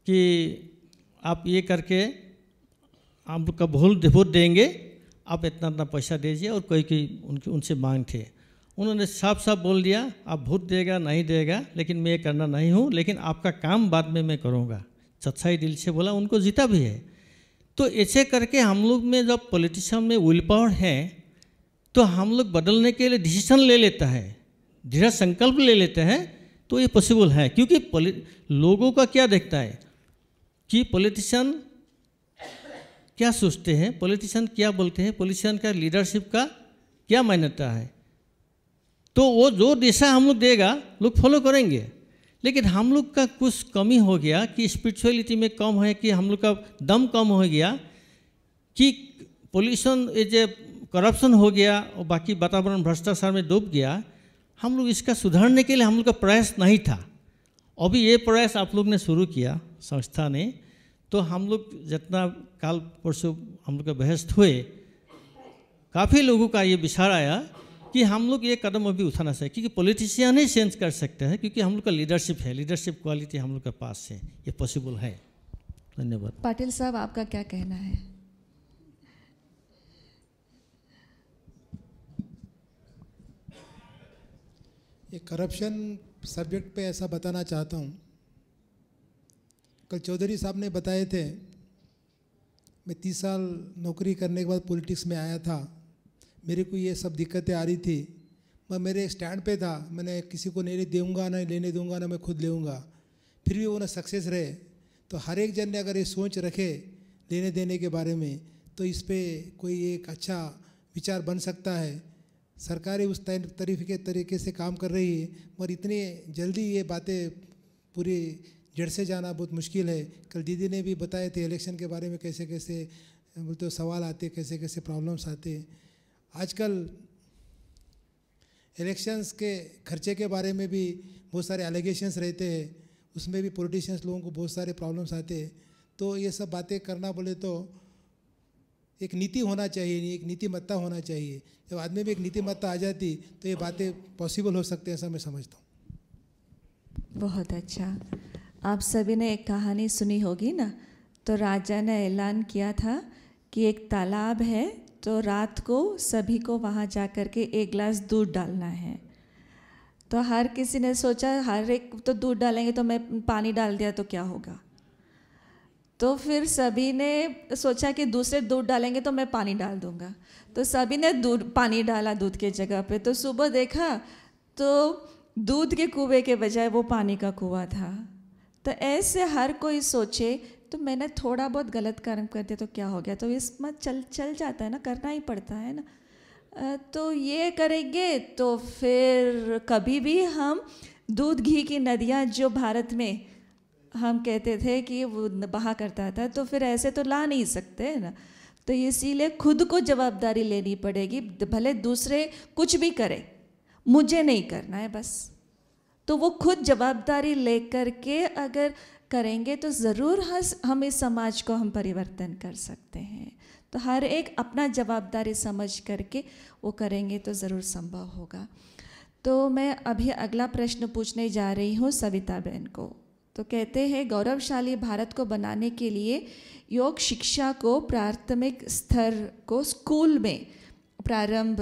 कि आप ये करके आप लोग का वोट देंगे, आप इतना इतना पैसा दीजिए, और कोई उनसे मांग थे। उन्होंने साफ साफ बोल दिया आप वोट देगा नहीं देगा, लेकिन मैं ये करना नहीं हूँ, लेकिन आपका काम बाद में मैं करूँगा। सच्चाई दिल से बोला, उनको जीता भी है। तो ऐसे करके हम लोग में जब पॉलिटिशियन में विल पावर है तो हम लोग बदलने के लिए डिसीजन ले लेता है, दृढ़ संकल्प ले लेते हैं, तो ये पॉसिबल है। क्योंकि लोगों का क्या देखता है कि पॉलिटिशियन क्या सोचते हैं, पॉलिटिशियन क्या बोलते हैं, पॉलिटिशियन का लीडरशिप का क्या मान्यता है। तो वो जो दिशा हम लोग देगा लोग फॉलो करेंगे। लेकिन हम लोग का कुछ कमी हो गया कि स्पिरिचुअलिटी में कम है, कि हम लोग का दम कम हो गया, कि पोल्यूशन जो करप्शन हो गया और बाकी वातावरण भ्रष्टाचार में डूब गया। हम लोग इसका सुधारने के लिए हम लोग का प्रयास नहीं था। अभी ये प्रयास आप लोग ने शुरू किया संस्था ने, तो हम लोग जितना काल परसों हम लोग का बहस हुए, काफ़ी लोगों का ये विचार आया कि हम लोग ये कदम अभी उठाना चाहिए, क्योंकि पॉलिटिशियन ही चेंज कर सकते हैं, क्योंकि हम लोग का लीडरशिप है, लीडरशिप क्वालिटी हम लोग के पास है, ये पॉसिबल है। धन्यवाद। पाटिल साहब, आपका क्या कहना है? ये करप्शन सब्जेक्ट पे ऐसा बताना चाहता हूँ। कल चौधरी साहब ने बताए थे, मैं 30 साल नौकरी करने के बाद पॉलिटिक्स में आया था, मेरे को ये सब दिक्कतें आ रही थी, मैं मेरे स्टैंड पे था, मैंने किसी को नहीं दूंगा, ना लेने दूंगा, ना मैं खुद लेऊंगा, फिर भी वो ना सक्सेस रहे। तो हर एक जन ने अगर ये सोच रखे लेने देने के बारे में, तो इस पर कोई एक अच्छा विचार बन सकता है। सरकारें उस तरीके से काम कर रही है, मगर इतनी जल्दी ये बातें पूरी जड़ से जाना बहुत मुश्किल है। कल दीदी ने भी बताए थे इलेक्शन के बारे में, कैसे कैसे बोलते सवाल आते, कैसे कैसे प्रॉब्लम्स आते। आजकल इलेक्शंस के खर्चे के बारे में भी बहुत सारे एलिगेशंस रहते हैं, उसमें भी पॉलिटिशियंस लोगों को बहुत सारे प्रॉब्लम्स आते हैं। तो ये सब बातें करना बोले तो एक नीति होना चाहिए, एक नीतिमत्ता होना चाहिए। जब आदमी में एक नीतिमत्ता आ जाती तो ये बातें पॉसिबल हो सकते हैं, ऐसा मैं समझता हूँ। बहुत अच्छा। आप सभी ने एक कहानी सुनी होगी ना, तो राजा ने ऐलान किया था कि एक तालाब है, तो रात को सभी को वहाँ जा कर के 1 गिलास दूध डालना है। तो हर किसी ने सोचा हर एक तो दूध डालेंगे, तो मैं पानी डाल दिया तो क्या होगा। तो फिर सभी ने सोचा कि दूसरे दूध डालेंगे तो मैं पानी डाल दूंगा, तो सभी ने पानी डाला दूध के जगह पे। तो सुबह देखा तो दूध के कुएं के बजाय वो पानी का कुआं था। तो ऐसे हर कोई सोचे तो मैंने थोड़ा बहुत गलत कर्म कर दिया तो क्या हो गया, तो इसमें चल जाता है ना, करना ही पड़ता है ना। तो ये करेंगे तो फिर कभी भी हम दूध घी की नदियाँ जो भारत में हम कहते थे कि वो बहा करता था, तो फिर ऐसे तो ला नहीं सकते है ना। तो इसीलिए खुद को जवाबदारी लेनी पड़ेगी, भले दूसरे कुछ भी करें, मुझे नहीं करना है बस। तो वो खुद जवाबदारी लेकर के अगर करेंगे तो ज़रूर हम इस समाज को हम परिवर्तन कर सकते हैं। तो हर एक अपना जवाबदारी समझ करके वो करेंगे तो ज़रूर संभव होगा। तो मैं अभी अगला प्रश्न पूछने जा रही हूँ सविता बहन को। तो कहते हैं गौरवशाली भारत को बनाने के लिए योग शिक्षा को प्राथमिक स्तर को स्कूल में प्रारंभ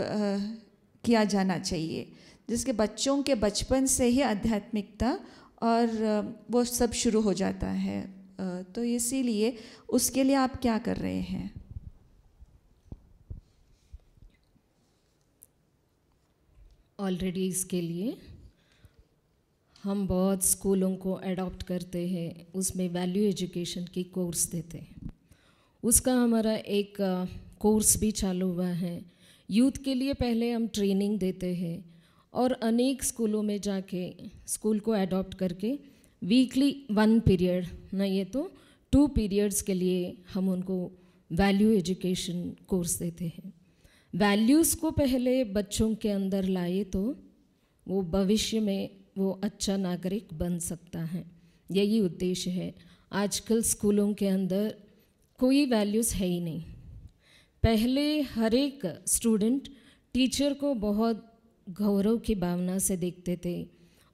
किया जाना चाहिए, जिसके बच्चों के बचपन से ही आध्यात्मिकता और वो सब शुरू हो जाता है। तो इसीलिए उसके लिए आप क्या कर रहे हैं? ऑलरेडी इसके लिए हम बहुत स्कूलों को अडॉप्ट करते हैं, उसमें वैल्यू एजुकेशन की कोर्स देते हैं। उसका हमारा एक कोर्स भी चालू हुआ है। यूथ के लिए पहले हम ट्रेनिंग देते हैं और अनेक स्कूलों में जाके स्कूल को अडॉप्ट करके वीकली 1 पीरियड नहीं तो 2 पीरियड्स के लिए हम उनको वैल्यू एजुकेशन कोर्स देते हैं। वैल्यूज़ को पहले बच्चों के अंदर लाए तो वो भविष्य में वो अच्छा नागरिक बन सकता है, यही उद्देश्य है। आजकल स्कूलों के अंदर कोई वैल्यूज़ है ही नहीं। पहले हर एक स्टूडेंट टीचर को बहुत गौरव की भावना से देखते थे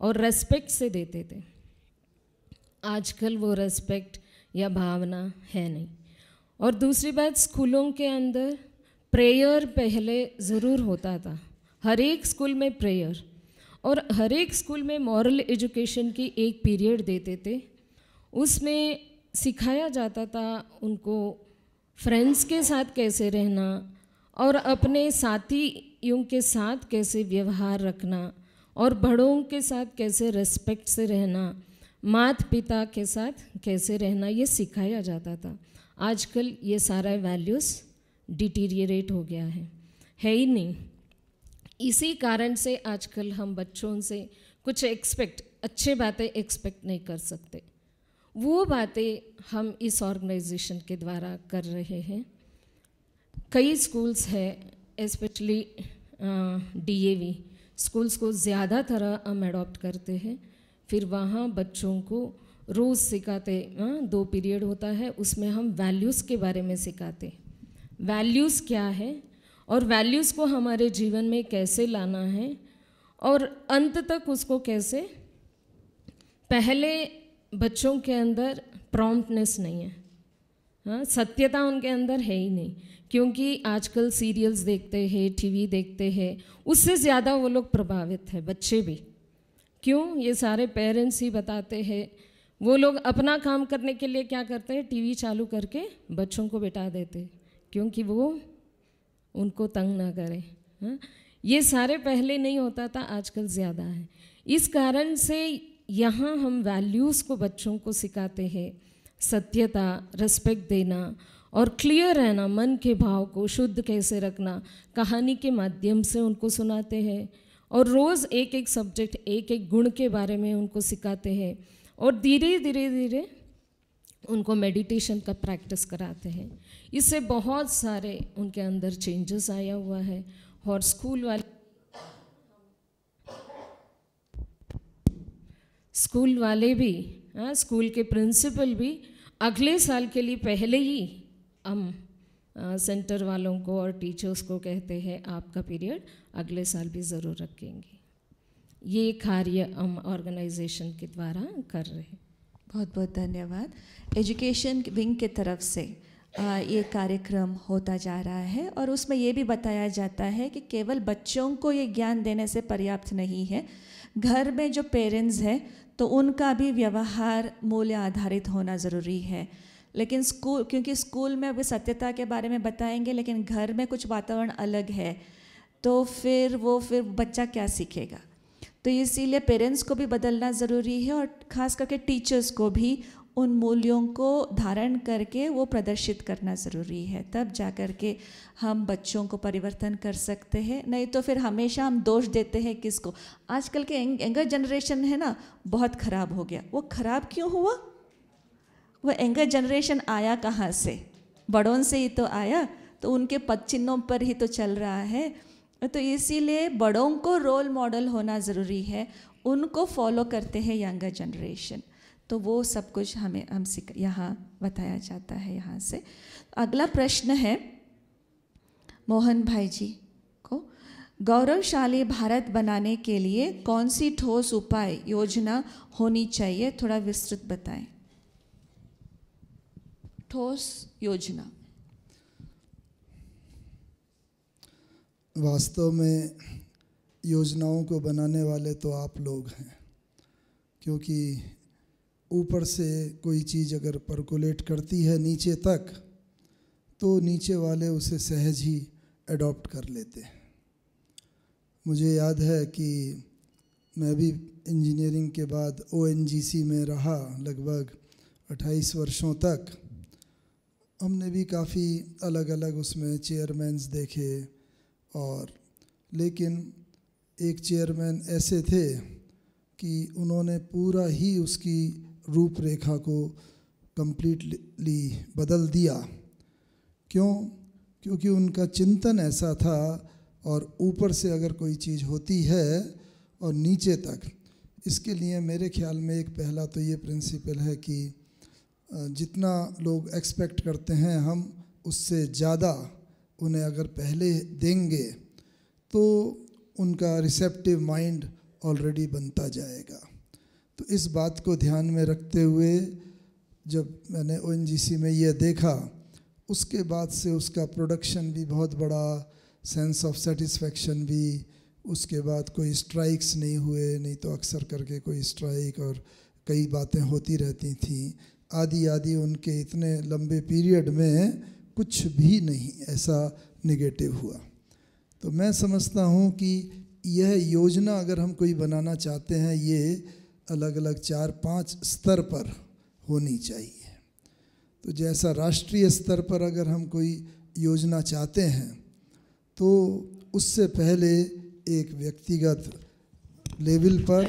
और रेस्पेक्ट से देते थे। आजकल वो रेस्पेक्ट या भावना है नहीं। और दूसरी बात, स्कूलों के अंदर प्रेयर पहले ज़रूर होता था, हर एक स्कूल में प्रेयर, और हर एक स्कूल में मॉरल एजुकेशन की एक पीरियड देते थे। उसमें सिखाया जाता था उनको फ्रेंड्स के साथ कैसे रहना और अपने साथियों के साथ कैसे व्यवहार रखना और बड़ों के साथ कैसे रेस्पेक्ट से रहना, माता पिता के साथ कैसे रहना, ये सिखाया जाता था। आजकल ये सारा वैल्यूज़ डिटीरियरेट हो गया है ही नहीं। इसी कारण से आजकल हम बच्चों से कुछ अच्छे बातें एक्सपेक्ट नहीं कर सकते। वो बातें हम इस ऑर्गेनाइजेशन के द्वारा कर रहे हैं। कई स्कूल्स हैं, स्पेशली DAV स्कूल्स को ज़्यादा तरह हम अडॉप्ट करते हैं। फिर वहाँ बच्चों को रोज़ सिखाते, 2 पीरियड होता है, उसमें हम वैल्यूज़ के बारे में सिखाते। वैल्यूज़ क्या है और वैल्यूज़ को हमारे जीवन में कैसे लाना है और अंत तक उसको कैसे। पहले बच्चों के अंदर प्रॉम्प्टनेस नहीं है, हाँ, सत्यता उनके अंदर है ही नहीं, क्योंकि आजकल सीरियल्स देखते हैं, टीवी देखते हैं, उससे ज़्यादा वो लोग प्रभावित है, बच्चे भी। क्यों? ये सारे पेरेंट्स ही बताते हैं। वो लोग अपना काम करने के लिए क्या करते हैं, टीवी चालू करके बच्चों को बिठा देते, क्योंकि वो उनको तंग ना करें। हाँ, ये सारे पहले नहीं होता था, आजकल ज़्यादा है। इस कारण से यहाँ हम वैल्यूज़ को बच्चों को सिखाते हैं, सत्यता, रिस्पेक्ट देना और क्लियर रहना, मन के भाव को शुद्ध कैसे रखना, कहानी के माध्यम से उनको सुनाते हैं और रोज़ एक सब्जेक्ट, एक गुण के बारे में उनको सिखाते हैं और धीरे धीरे उनको मेडिटेशन का प्रैक्टिस कराते हैं। इससे बहुत सारे उनके अंदर चेंजेस आया हुआ है। और स्कूल वाले भी, स्कूल के प्रिंसिपल भी अगले साल के लिए पहले ही हम सेंटर वालों को और टीचर्स को कहते हैं आपका पीरियड अगले साल भी ज़रूर रखेंगे। ये कार्य हम ऑर्गेनाइजेशन के द्वारा कर रहे हैं। बहुत बहुत धन्यवाद। एजुकेशन विंग की तरफ से ये कार्यक्रम होता जा रहा है और उसमें ये भी बताया जाता है कि केवल बच्चों को ये ज्ञान देने से पर्याप्त नहीं है, घर में जो पेरेंट्स हैं तो उनका भी व्यवहार मूल्य आधारित होना ज़रूरी है। लेकिन स्कूल, क्योंकि स्कूल में अभी सत्यता के बारे में बताएंगे लेकिन घर में कुछ वातावरण अलग है, तो फिर बच्चा क्या सीखेगा। तो इसीलिए पेरेंट्स को भी बदलना ज़रूरी है और ख़ास करके टीचर्स को भी उन मूल्यों को धारण करके वो प्रदर्शित करना ज़रूरी है, तब जा कर के हम बच्चों को परिवर्तन कर सकते हैं। नहीं तो फिर हमेशा हम दोष देते हैं किसको। आजकल के यंगर जनरेशन है ना, बहुत ख़राब हो गया। वो ख़राब क्यों हुआ? वो यंगर जनरेशन आया कहाँ से? बड़ों से ही तो आया, तो उनके पद चिन्हों पर ही तो चल रहा है। तो इसीलिए बड़ों को रोल मॉडल होना ज़रूरी है, उनको फॉलो करते हैं यंगर जनरेशन। तो वो सब कुछ हम यहाँ बताया जाता है। यहाँ से अगला प्रश्न है मोहन भाई जी को, गौरवशाली भारत बनाने के लिए कौन सी ठोस उपाय योजना होनी चाहिए, थोड़ा विस्तृत बताएं। ठोस योजना। वास्तव में योजनाओं को बनाने वाले तो आप लोग हैं, क्योंकि ऊपर से कोई चीज़ अगर परकोलेट करती है नीचे तक तो नीचे वाले उसे सहज ही अडॉप्ट कर लेते हैं। मुझे याद है कि मैं भी इंजीनियरिंग के बाद ONGC में रहा लगभग 28 वर्षों तक। हमने भी काफ़ी अलग अलग उसमें चेयरमैन्स देखे, और लेकिन एक चेयरमैन ऐसे थे कि उन्होंने पूरा ही उसकी रूपरेखा को कंप्लीटली बदल दिया। क्यों? क्योंकि उनका चिंतन ऐसा था, और ऊपर से अगर कोई चीज़ होती है और नीचे तक, इसके लिए मेरे ख्याल में एक पहला तो ये प्रिंसिपल है कि जितना लोग एक्सपेक्ट करते हैं हम उससे ज़्यादा उन्हें अगर पहले देंगे तो उनका रिसेप्टिव माइंड ऑलरेडी बनता जाएगा। तो इस बात को ध्यान में रखते हुए जब मैंने ONGC में यह देखा, उसके बाद से उसका प्रोडक्शन भी बहुत बड़ा, सेंस ऑफ सेटिस्फेक्शन भी, उसके बाद कोई स्ट्राइक्स नहीं हुए, नहीं तो अक्सर करके कोई स्ट्राइक और कई बातें होती रहती थीं, आदि उनके इतने लंबे पीरियड में कुछ भी नहीं ऐसा नेगेटिव हुआ। तो मैं समझता हूँ कि यह योजना अगर हम कोई बनाना चाहते हैं, ये अलग अलग 4-5 स्तर पर होनी चाहिए। तो जैसा राष्ट्रीय स्तर पर अगर हम कोई योजना चाहते हैं तो उससे पहले एक व्यक्तिगत लेवल पर,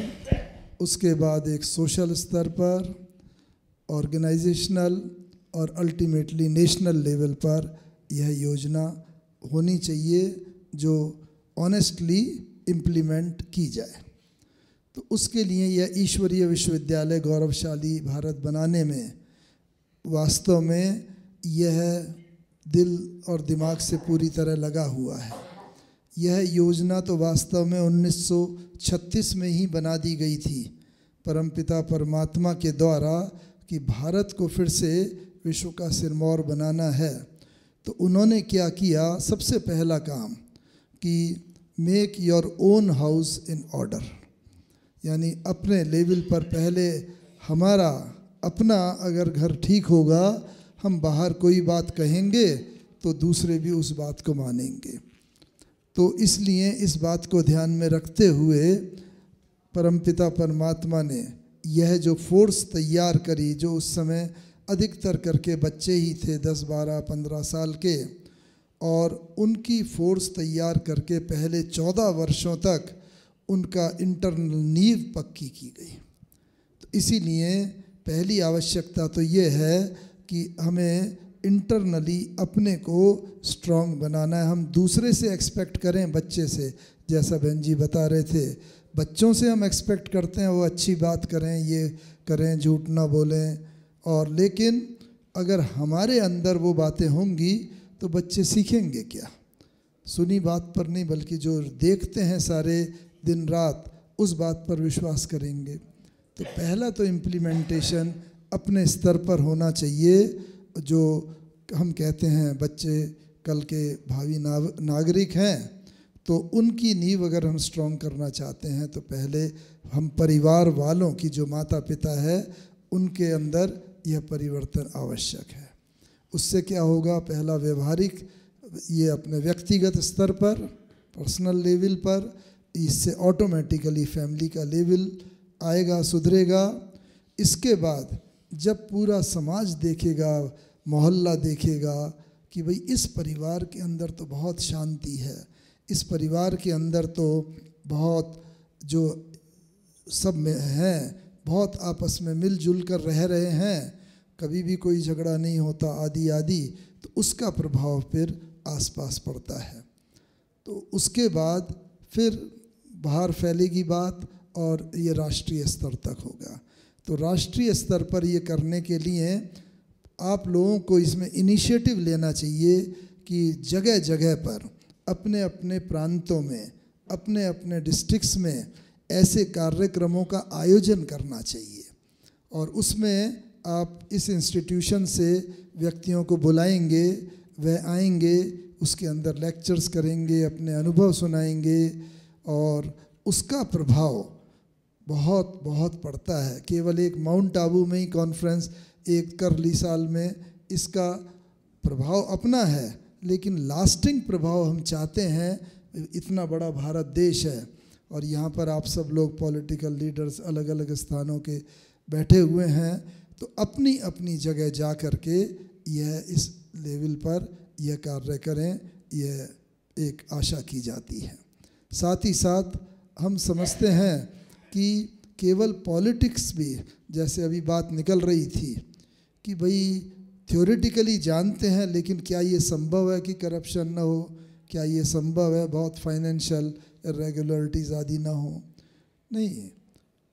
उसके बाद एक सोशल स्तर पर, ऑर्गेनाइजेशनल और अल्टीमेटली नेशनल लेवल पर यह योजना होनी चाहिए जो ऑनेस्टली इम्प्लीमेंट की जाए। तो उसके लिए यह ईश्वरीय विश्वविद्यालय गौरवशाली भारत बनाने में वास्तव में यह दिल और दिमाग से पूरी तरह लगा हुआ है। यह योजना तो वास्तव में 1936 में ही बना दी गई थी परमपिता परमात्मा के द्वारा कि भारत को फिर से विश्व का सिरमौर बनाना है। तो उन्होंने क्या किया, सबसे पहला काम कि make your own house in order, यानी अपने लेवल पर पहले हमारा अपना अगर घर ठीक होगा, हम बाहर कोई बात कहेंगे तो दूसरे भी उस बात को मानेंगे। तो इसलिए इस बात को ध्यान में रखते हुए परमपिता परमात्मा ने यह जो फोर्स तैयार करी, जो उस समय अधिकतर करके बच्चे ही थे 10, 12, 15 साल के, और उनकी फोर्स तैयार करके पहले 14 वर्षों तक उनका इंटरनल नींव पक्की की गई। तो इसीलिए पहली आवश्यकता तो ये है कि हमें इंटरनली अपने को स्ट्रांग बनाना है। हम दूसरे से एक्सपेक्ट करें, बच्चे से, जैसा बहन जी बता रहे थे, बच्चों से हम एक्सपेक्ट करते हैं वो अच्छी बात करें, ये करें, झूठ ना बोलें, और लेकिन अगर हमारे अंदर वो बातें होंगी तो बच्चे सीखेंगे क्या? सुनी बात पर नहीं, बल्कि जो देखते हैं सारे दिन रात उस बात पर विश्वास करेंगे। तो पहला तो इम्प्लीमेंटेशन अपने स्तर पर होना चाहिए। जो हम कहते हैं बच्चे कल के भावी नागरिक हैं, तो उनकी नींव अगर हम स्ट्रॉन्ग करना चाहते हैं तो पहले हम परिवार वालों की, जो माता पिता है, उनके अंदर यह परिवर्तन आवश्यक है। उससे क्या होगा, पहला व्यवहारिक, ये अपने व्यक्तिगत स्तर पर, पर्सनल लेवल पर, इससे ऑटोमेटिकली फैमिली का लेवल आएगा, सुधरेगा। इसके बाद जब पूरा समाज देखेगा, मोहल्ला देखेगा कि भाई इस परिवार के अंदर तो बहुत शांति है, इस परिवार के अंदर तो बहुत जो सब में हैं, बहुत आपस में मिलजुल कर रह रहे हैं, कभी भी कोई झगड़ा नहीं होता, आदि, तो उसका प्रभाव फिर आसपास पड़ता है। तो उसके बाद फिर बाहर फैलेगी बात और ये राष्ट्रीय स्तर तक होगा। तो राष्ट्रीय स्तर पर ये करने के लिए आप लोगों को इसमें इनिशिएटिव लेना चाहिए कि जगह जगह पर, अपने अपने प्रांतों में, अपने अपने डिस्ट्रिक्ट्स में ऐसे कार्यक्रमों का आयोजन करना चाहिए, और उसमें आप इस इंस्टीट्यूशन से व्यक्तियों को बुलाएंगे, वह आएंगे, उसके अंदर लेक्चर्स करेंगे, अपने अनुभव सुनाएंगे, और उसका प्रभाव बहुत बहुत पड़ता है। केवल एक माउंट आबू में ही कॉन्फ्रेंस एक कर ली साल में, इसका प्रभाव अपना है, लेकिन लास्टिंग प्रभाव हम चाहते हैं। इतना बड़ा भारत देश है और यहाँ पर आप सब लोग पॉलिटिकल लीडर्स अलग अलग स्थानों के बैठे हुए हैं, तो अपनी अपनी जगह जा कर के यह इस लेवल पर यह कार्य करें, यह एक आशा की जाती है। साथ ही साथ हम समझते हैं कि केवल पॉलिटिक्स भी, जैसे अभी बात निकल रही थी कि भाई थ्योरेटिकली जानते हैं, लेकिन क्या ये संभव है कि करप्शन ना हो? क्या ये संभव है बहुत फाइनेंशियल इरेगुलरिटीज़ आदि ना हो? नहीं,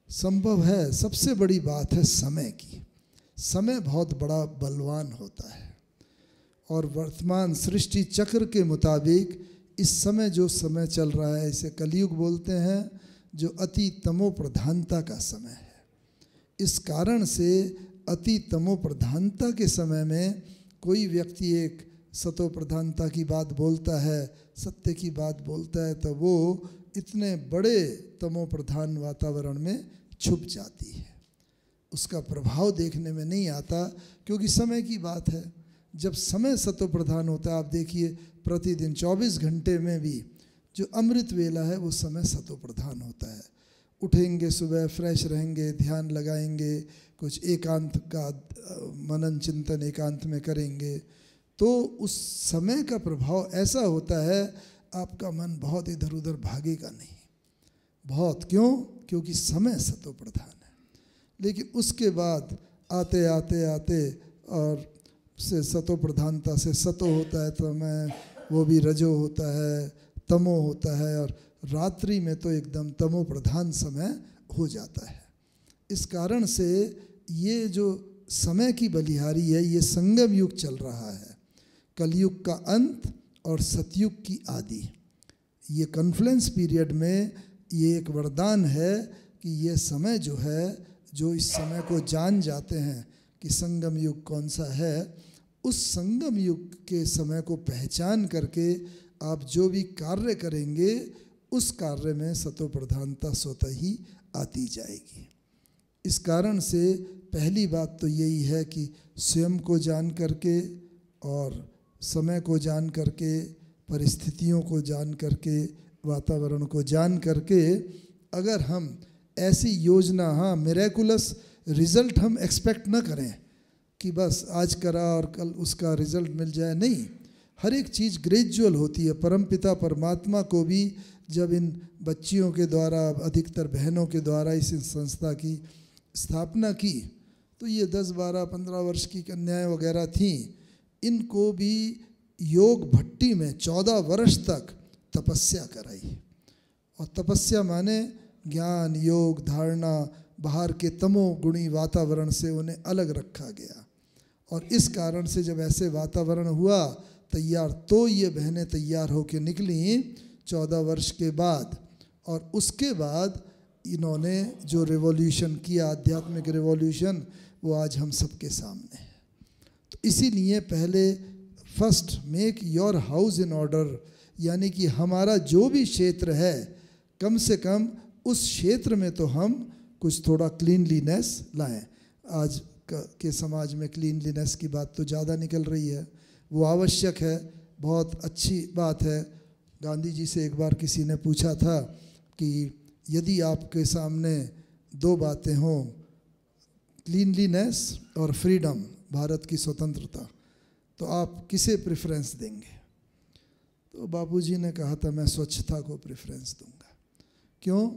संभव है। सबसे बड़ी बात है समय की। समय बहुत बड़ा बलवान होता है और वर्तमान सृष्टि चक्र के मुताबिक इस समय जो समय चल रहा है, इसे कलयुग बोलते हैं, जो अति तमो प्रधानता का समय है। इस कारण से अति तमो प्रधानता के समय में कोई व्यक्ति एक सतो प्रधानता की बात बोलता है, सत्य की बात बोलता है, तो वो इतने बड़े तमो प्रधान वातावरण में छुप जाती है। उसका प्रभाव देखने में नहीं आता, क्योंकि समय की बात है। जब समय सतो प्रधान होता है, आप देखिए प्रतिदिन 24 घंटे में भी जो अमृत वेला है वो समय सतो प्रधान होता है। उठेंगे सुबह, फ्रेश रहेंगे, ध्यान लगाएंगे, कुछ एकांत का मनन चिंतन एकांत में करेंगे, तो उस समय का प्रभाव ऐसा होता है आपका मन बहुत इधर उधर भागेगा नहीं, बहुत। क्यों? क्योंकि समय सतो प्रधान है। लेकिन उसके बाद आते आते आते और से सतो प्रधानता से सतो होता है, तो मैं वो भी रजो होता है, तमो होता है, और रात्रि में तो एकदम तमो प्रधान समय हो जाता है। इस कारण से ये जो समय की बलिहारी है, ये संगम युग चल रहा है, कलयुग का अंत और सतयुग की आदि। ये कॉन्फ्लुएंस पीरियड में ये एक वरदान है कि ये समय जो है, जो इस समय को जान जाते हैं कि संगम युग कौन सा है, उस संगम युग के समय को पहचान करके आप जो भी कार्य करेंगे उस कार्य में सतो प्रधानता स्वतः ही आती जाएगी। इस कारण से पहली बात तो यही है कि स्वयं को जान करके और समय को जान करके, परिस्थितियों को जान करके, वातावरण को जान करके, अगर हम ऐसी योजना, हाँ मिरेकुलस रिजल्ट हम एक्सपेक्ट न करें कि बस आज करा और कल उसका रिजल्ट मिल जाए, नहीं। हर एक चीज़ ग्रेजुअल होती है। परमपिता परमात्मा को भी जब इन बच्चियों के द्वारा, अधिकतर बहनों के द्वारा इस संस्था की स्थापना की, तो ये 10, 12, 15 वर्ष की कन्याएं वगैरह थीं, इनको भी योग भट्टी में 14 वर्ष तक तपस्या कराई। और तपस्या माने ज्ञान, योग, धारणा, बाहर के तमो गुणी वातावरण से उन्हें अलग रखा गया। और इस कारण से जब ऐसे वातावरण हुआ तैयार, तो ये बहनें तैयार होकर निकली 14 वर्ष के बाद। और उसके बाद इन्होंने जो रिवॉल्यूशन किया, आध्यात्मिक रिवॉल्यूशन, वो आज हम सबके सामने है। तो इसीलिए पहले first make your house in order, यानी कि हमारा जो भी क्षेत्र है, कम से कम उस क्षेत्र में तो हम कुछ थोड़ा क्लीनलीनेस लाएं। आज के समाज में क्लीनलीनेस की बात तो ज़्यादा निकल रही है, वो आवश्यक है, बहुत अच्छी बात है। गांधी जी से एक बार किसी ने पूछा था कि यदि आपके सामने 2 बातें हों, क्लीनलीनेस और फ्रीडम, भारत की स्वतंत्रता, तो आप किसे प्रेफरेंस देंगे? तो बापूजी ने कहा था, मैं स्वच्छता को प्रेफरेंस दूंगा। क्यों?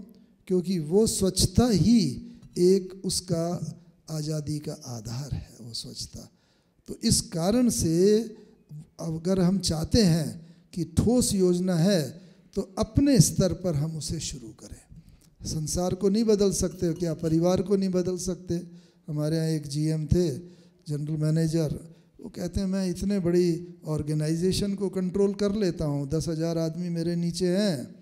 क्योंकि वो स्वच्छता ही एक उसका आज़ादी का आधार है, वो स्वच्छता। तो इस कारण से अगर हम चाहते हैं कि ठोस योजना है, तो अपने स्तर पर हम उसे शुरू करें। संसार को नहीं बदल सकते, क्या परिवार को नहीं बदल सकते? हमारे यहाँ एक जीएम थे, जनरल मैनेजर, वो कहते हैं मैं इतने बड़ी ऑर्गेनाइजेशन को कंट्रोल कर लेता हूँ, 10,000 आदमी मेरे नीचे हैं,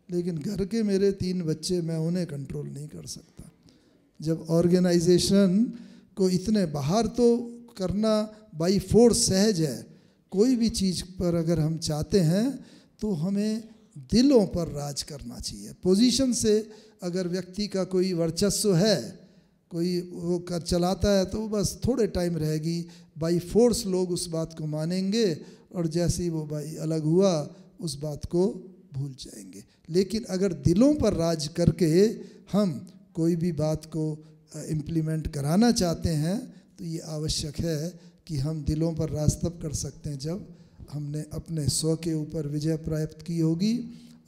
लेकिन घर के मेरे 3 बच्चे, मैं उन्हें कंट्रोल नहीं कर सकता। जब ऑर्गेनाइजेशन को इतने बाहर तो करना बाई फोर्स सहज है, कोई भी चीज़ पर अगर हम चाहते हैं तो हमें दिलों पर राज करना चाहिए। पोजीशन से अगर व्यक्ति का कोई वर्चस्व है, कोई वो कर चलाता है, तो वो बस थोड़े टाइम रहेगी। बाई फोर्स लोग उस बात को मानेंगे और जैसे ही वो भाई अलग हुआ उस बात को भूल जाएंगे। लेकिन अगर दिलों पर राज करके हम कोई भी बात को इम्प्लीमेंट कराना चाहते हैं तो ये आवश्यक है कि हम दिलों पर राज तब कर सकते हैं जब हमने अपने स्व के ऊपर विजय प्राप्त की होगी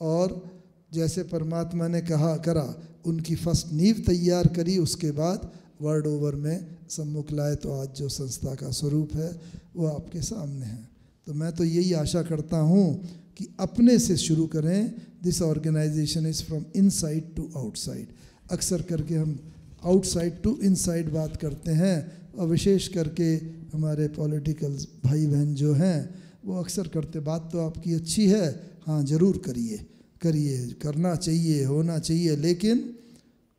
और जैसे परमात्मा ने करा उनकी फर्स्ट नींव तैयार करी, उसके बाद वर्ल्ड ओवर में सम्मुख लाए। तो आज जो संस्था का स्वरूप है वो आपके सामने है। तो मैं तो यही आशा करता हूँ कि अपने से शुरू करें। This organisation is from inside to outside. अक्सर करके हम आउटसाइड टू इनसाइड बात करते हैं और विशेष करके हमारे पॉलिटिकल भाई बहन जो हैं वो अक्सर करते। बात तो आपकी अच्छी है, हाँ ज़रूर करिए, करना चाहिए, होना चाहिए, लेकिन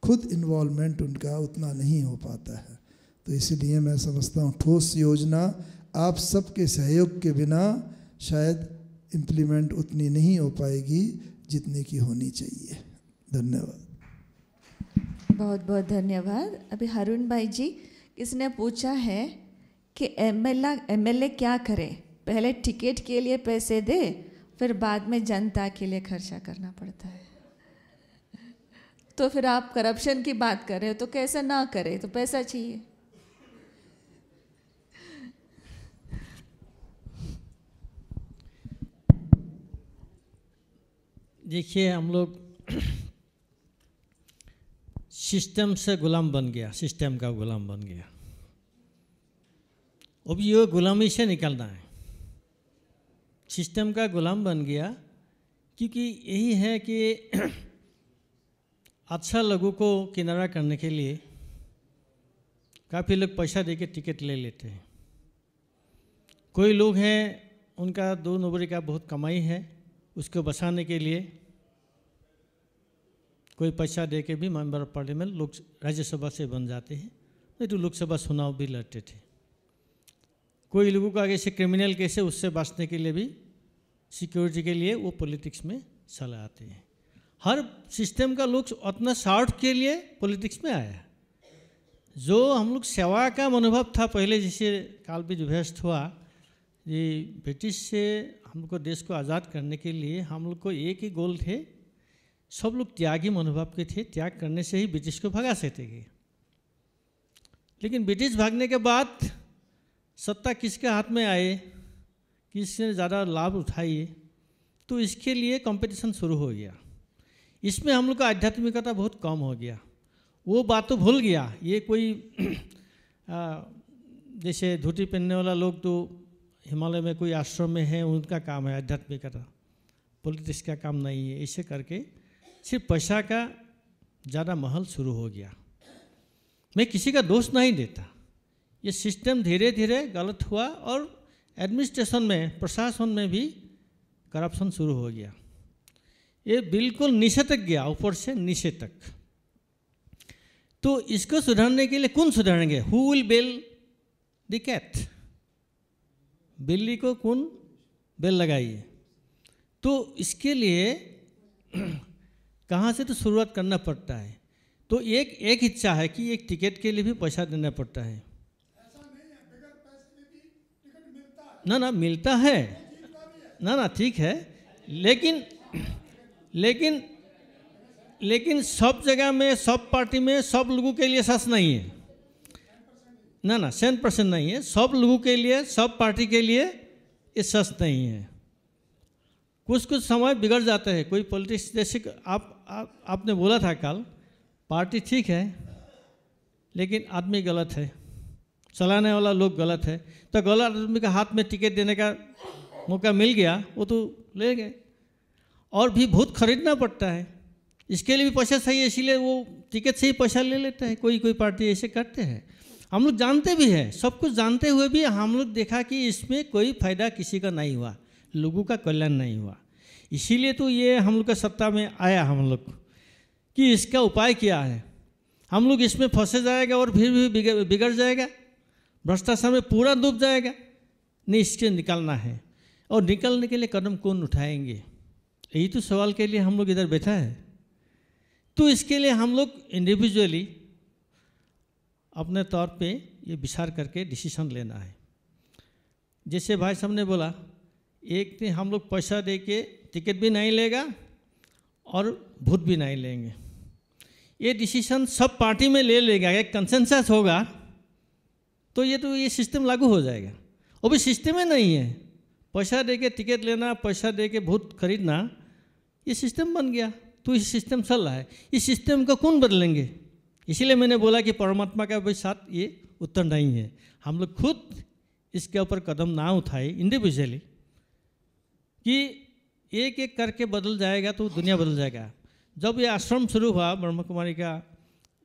खुद इन्वॉल्वमेंट उनका उतना नहीं हो पाता है। तो इसीलिए मैं समझता हूँ ठोस योजना आप सबके सहयोग के बिना शायद इम्प्लीमेंट उतनी नहीं हो पाएगी जितनी की होनी चाहिए। धन्यवाद। बहुत बहुत धन्यवाद। अभी हरुण भाई जी, किसने पूछा है कि एमएलए क्या करे, पहले टिकट के लिए पैसे दे फिर बाद में जनता के लिए खर्चा करना पड़ता है। तो फिर आप करप्शन की बात कर रहे हो तो कैसे ना करे, तो पैसा चाहिए। देखिए, हम लोग सिस्टम से गुलाम बन गया, सिस्टम का गुलाम बन गया। अब ये गुलामी से निकलना है। सिस्टम का गुलाम बन गया क्योंकि यही है कि अच्छा लोगों को किनारा करने के लिए काफ़ी लोग पैसा देके टिकट ले लेते हैं। कोई लोग हैं उनका 2 नंबरी का बहुत कमाई है, उसको बचाने के लिए कोई पैसा दे के भी मेंबर ऑफ पार्लियामेंट लोग राज्यसभा से बन जाते हैं, नहीं तो लोकसभा चुनाव भी लड़ते थे। कोई लोगों को आगे से क्रिमिनल केस है, उससे बचने के लिए भी सिक्योरिटी के लिए वो पॉलिटिक्स में चला आते हैं। हर सिस्टम का लोग उतना स्वार्थ के लिए पॉलिटिक्स में आया। जो हम लोग सेवा का मनोभाव था पहले, जैसे काल भी व्यस्त हुआ, ये ब्रिटिश से हम लोग को देश को आज़ाद करने के लिए हम लोग को एक ही गोल थे। सब लोग त्यागी मनोभाव के थे, त्याग करने से ही ब्रिटिश को भगा सकते थे। लेकिन ब्रिटिश भागने के बाद सत्ता किसके हाथ में आए, किसने ज़्यादा लाभ उठाइए, तो इसके लिए कंपटीशन शुरू हो गया। इसमें हम लोग का आध्यात्मिकता बहुत कम हो गया। वो बात तो भूल गया। ये कोई जैसे धोती पहनने वाला लोग तो हिमालय में कोई आश्रम में है, उनका काम है आध्यात्मिकता, पॉलिटिक्स का काम नहीं है। ऐसे करके सिर्फ पैसा का ज़्यादा महल शुरू हो गया। मैं किसी का दोष नहीं देता, ये सिस्टम धीरे धीरे गलत हुआ और एडमिनिस्ट्रेशन में, प्रशासन में भी करप्शन शुरू हो गया। ये बिल्कुल नीचे तक गया, ऊपर से नीचे तक। तो इसको सुधारने के लिए कौन सुधारेंगे? Who will bell the cat? बिल्ली को कौन बेल लगाइए? तो इसके लिए कहाँ से तो शुरुआत करना पड़ता है। तो एक इच्छा है कि एक टिकट के लिए भी पैसा देना पड़ता है। ना मिलता है ना ठीक है, लेकिन सब जगह में, सब पार्टी में, सब लोगों के लिए सच नहीं है। ना 100% नहीं है। सब लोगों के लिए, सब पार्टी के लिए ये सच नहीं है। कुछ समय बिगड़ जाता है। कोई पॉलिटिक्स, जैसे आपने बोला था कल, पार्टी ठीक है लेकिन आदमी गलत है, चलाने वाला लोग गलत है। तो गलत आदमी का हाथ में टिकट देने का मौका मिल गया, वो तो ले गए। और भी बहुत खरीदना पड़ता है, इसके लिए भी पैसा चाहिए, इसीलिए वो टिकट से ही पैसा ले लेता है। कोई पार्टी ऐसे करते हैं। हम लोग जानते भी हैं, सब कुछ जानते हुए भी हम लोग देखा कि इसमें कोई फायदा किसी का नहीं हुआ, लोगों का कल्याण नहीं हुआ। इसीलिए तो ये हम लोग का सत्ता में आया हम लोग कि इसका उपाय क्या है। हम लोग इसमें फंसे जाएगा और फिर भी बिगड़ जाएगा, भ्रष्टाचार में पूरा डूब जाएगा। नहीं, इससे निकलना है। और निकलने के लिए कदम कौन उठाएंगे? यही तो सवाल के लिए हम लोग इधर बैठा है। तो इसके लिए हम लोग इंडिविजुअली अपने तौर पे ये विचार करके डिसीजन लेना है। जैसे भाई साहब ने बोला, एक दिन हम लोग पैसा दे के टिकट भी नहीं लेगा और वोट भी नहीं लेंगे। ये डिसीजन सब पार्टी में ले लेगा, एक कंसेंसस होगा तो ये सिस्टम लागू हो जाएगा। वो भी सिस्टम ही नहीं है, पैसा दे के टिकट लेना, पैसा दे के वोट खरीदना, ये सिस्टम बन गया। तो ये सिस्टम चल रहा है, इस सिस्टम को कौन बदलेंगे? इसीलिए मैंने बोला कि परमात्मा का भी साथ ये उत्तर नहीं है। हम लोग खुद इसके ऊपर कदम ना उठाए इंडिविजुअली कि एक एक करके बदल जाएगा तो दुनिया बदल जाएगा। जब ये आश्रम शुरू हुआ, ब्रह्म कुमारी का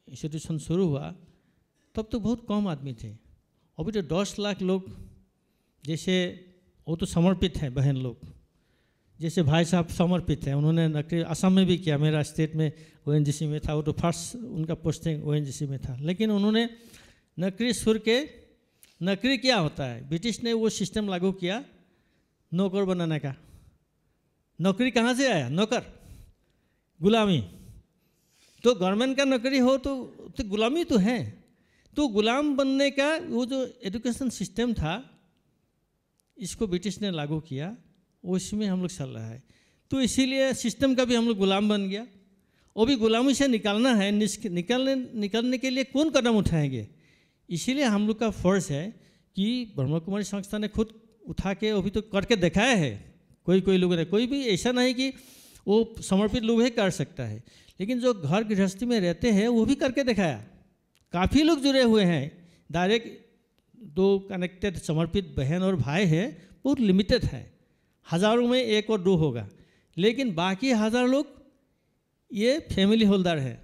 इंस्टीट्यूशन शुरू हुआ, तब तो बहुत कम आदमी थे। अभी तो 10 लाख लोग, जैसे वो तो समर्पित हैं बहन लोग, जैसे भाई साहब समर्पित हैं। उन्होंने नकरी असम में भी किया, मेरा स्टेट में ONGC में था, वो तो फर्स्ट उनका पोस्टिंग ONGC में था। लेकिन उन्होंने नकरी सुर के, नकरी क्या होता है, ब्रिटिश ने वो सिस्टम लागू किया नौकर बनाने का। नौकरी कहाँ से आया? नौकर, गुलामी। तो गवर्नमेंट का नौकरी हो तो गुलामी तो है। तो गुलाम बनने का वो जो एजुकेशन सिस्टम था, इसको ब्रिटिश ने लागू किया, उसमें हम लोग चल रहा है। तो इसीलिए सिस्टम का भी हम लोग गुलाम बन गया। वो भी गुलामी से निकालना है, निकालने के लिए कौन कदम उठाएंगे? इसीलिए हम लोग का फर्ज है कि ब्रह्म कुमारी संस्था ने खुद उठा के अभी तो करके दिखाया है। कोई लोगों ने, कोई भी ऐसा नहीं कि वो समर्पित लोग ही कर सकता है, लेकिन जो घर गृहस्थी में रहते हैं वो भी करके दिखाया। काफ़ी लोग जुड़े हुए हैं, डायरेक्ट दो कनेक्टेड समर्पित बहन और भाई हैं, बहुत लिमिटेड है, हज़ारों में 1 और 2 होगा। लेकिन बाकी 1000 लोग ये फैमिली होल्डर है,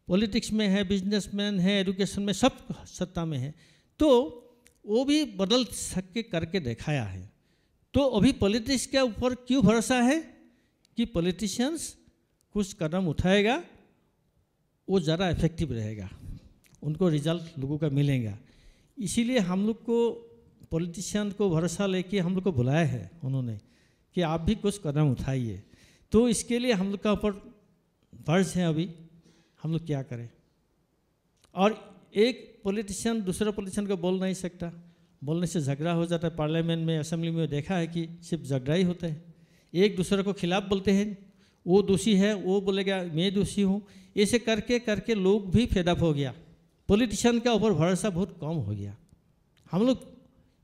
पॉलिटिक्स में है, बिजनेसमैन है, एजुकेशन में, सब सत्ता में है। तो वो भी बदल सके करके दिखाया है। तो अभी पॉलिटिक्स के ऊपर क्यों भरोसा है कि पॉलिटिशियंस कुछ कदम उठाएगा, वो ज़्यादा इफेक्टिव रहेगा, उनको रिजल्ट लोगों का मिलेगा। इसीलिए हम लोग को पॉलिटिशियन को भरोसा लेके हम लोग को बुलाया है उन्होंने कि आप भी कुछ कदम उठाइए। तो इसके लिए हम लोग का ऊपर फर्ज है अभी हम लोग क्या करें। और एक पॉलिटिशियन दूसरा पॉलिटिशियन को बोल नहीं सकता, बोलने से झगड़ा हो जाता है। पार्लियामेंट में, असेंबली में देखा है कि सिर्फ झगड़ा ही होता है, एक दूसरे को खिलाफ बोलते हैं, वो दोषी है, वो बोलेगा मैं दोषी हूँ। ऐसे करके करके लोग भी फेडअप हो गया, पॉलिटिशियन का ऊपर भरोसा बहुत कम हो गया। हम लोग